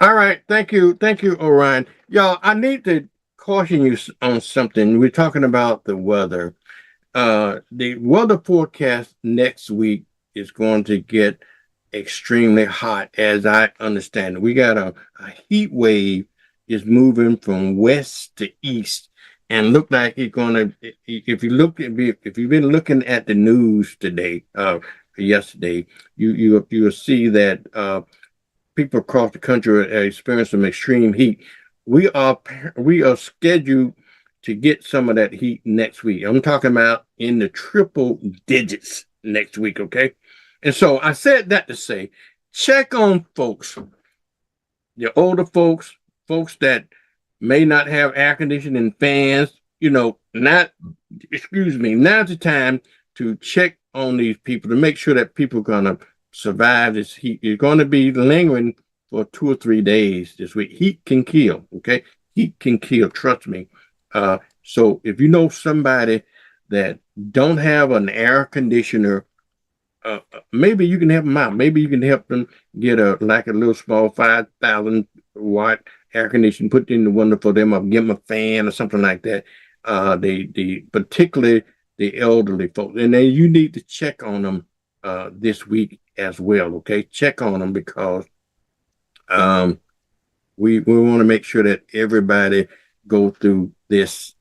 Q: All right. Thank you, Orion. Y'all, I need to caution you on something. We're talking about the weather. The weather forecast next week is going to get extremely hot, as I understand it. We got a heat wave is moving from west to east, and look like it's gonna. If you've been looking at the news today, yesterday, you'll see that people across the country are experiencing some extreme heat. we are scheduled to get some of that heat next week. I'm talking about in the triple digits next week, okay? And so I said that to say, check on folks, your older folks, folks that may not have air conditioning fans, now's the time to check on these people to make sure that people are gonna survive this heat. It's gonna be lingering for 2 or 3 days this week. Heat can kill, okay? Heat can kill, trust me. So if you know somebody that don't have an air conditioner, maybe you can help them out. Maybe you can help them get a little small 5,000 watt air conditioner, put in the window for them, or give them a fan or something like that. Particularly the elderly folks, and then you need to check on them this week as well. Okay, check on them because we want to make sure that everybody go through this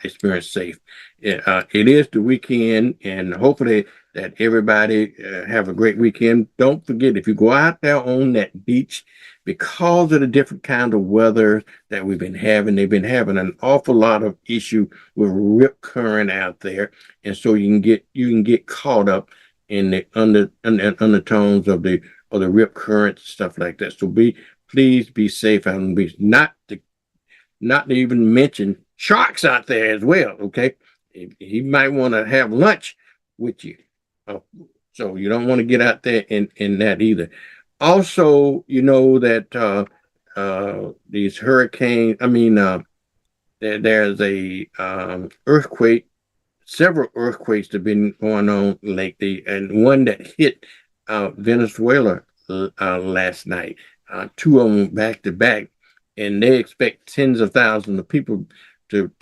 Q: experience safe. It is the weekend, and hopefully that everybody have a great weekend. Don't forget, if you go out there on that beach, because of the different kind of weather that we've been having, they've been having an awful lot of issue with rip current out there, and so you can get caught up in the undertones of the rip current, stuff like that. So please be safe out on the beach. Not to even mention sharks out there as well. Okay, he might want to have lunch with you, so you don't want to get out there in that either. Also, that these hurricanes. There's a earthquake. Several earthquakes have been going on lately, and one that hit Venezuela last night. 2 of them back to back, and they expect tens of thousands of people to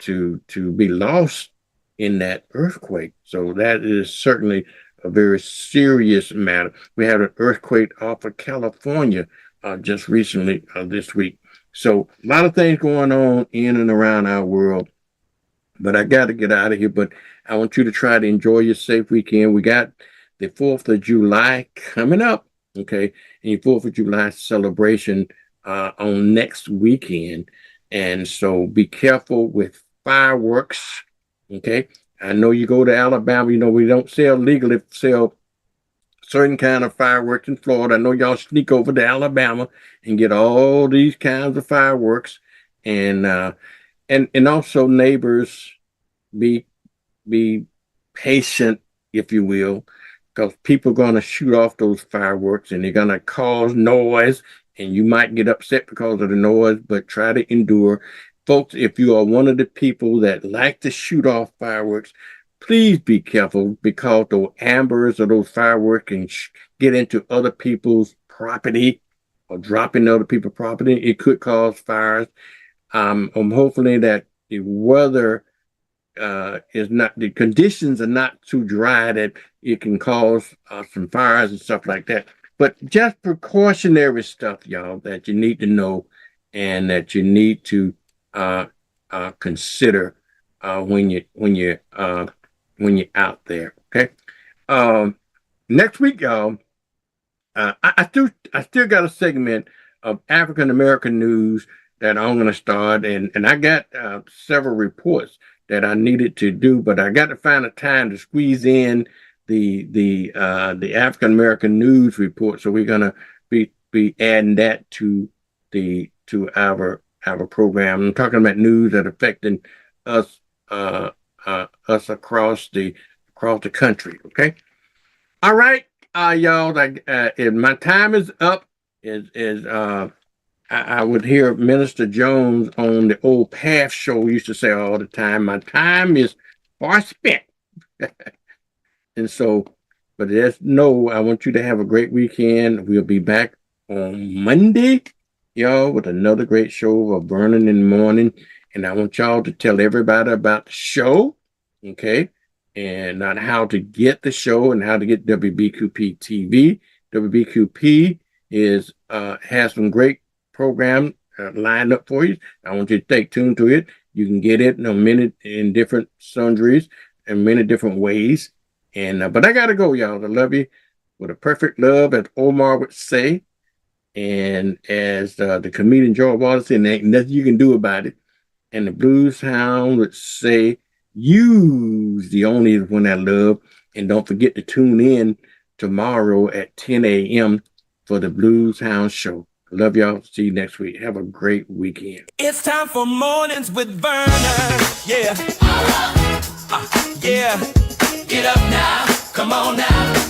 Q: be lost in that earthquake. So that is certainly a very serious matter. We had an earthquake off of California just recently this week. So a lot of things going on in and around our world. But I got to get out of here. But I want you to try to enjoy your safe weekend. We got the 4th of July coming up, okay? And your 4th of July celebration on next weekend. And so be careful with fireworks, okay? I know you go to Alabama, we don't legally sell certain kind of fireworks in Florida. I know y'all sneak over to Alabama and get all these kinds of fireworks. And also neighbors, be patient, if you will, because people are going to shoot off those fireworks and they're going to cause noise, and you might get upset because of the noise, but try to endure. Folks, if you are one of the people that like to shoot off fireworks, please be careful, because the ambers of those fireworks can get into other people's property or drop into other people's property. It could cause fires. I'm hopefully that the weather the conditions are not too dry that it can cause some fires and stuff like that. But just precautionary stuff, y'all, that you need to know and that you need to consider when you're out there. Okay. Next week, y'all, I still got a segment of African American news that I'm going to start, and I got several reports that I needed to do, but I got to find a time to squeeze in the African American news report. So we're going to be adding that to our program. I'm talking about news that affecting us across the country. Okay. All right, y'all. My time is up. I would hear Minister Jones on the old Path show used to say all the time, my time is far spent. And so, but just know, I want you to have a great weekend. We'll be back on Monday, y'all, with another great show of Vernon in the morning. And I want y'all to tell everybody about the show, okay? And on how to get the show and how to get WBQP TV. WBQP has some great program lined up for you. I want you to stay tuned to it. You can get it in different sundries and many different ways. And but I gotta go, y'all. I love you with a perfect love, as Omar would say. And as the comedian George Wallace said, there ain't nothing you can do about it. And the Blues Hound would say, use the only one I love. And don't forget to tune in tomorrow at 10 a.m. for the Blues Hound Show. I love y'all. See you next week. Have a great weekend.
P: It's time for Mornings with Vernon. Yeah. Yeah. Get up now. Come on now.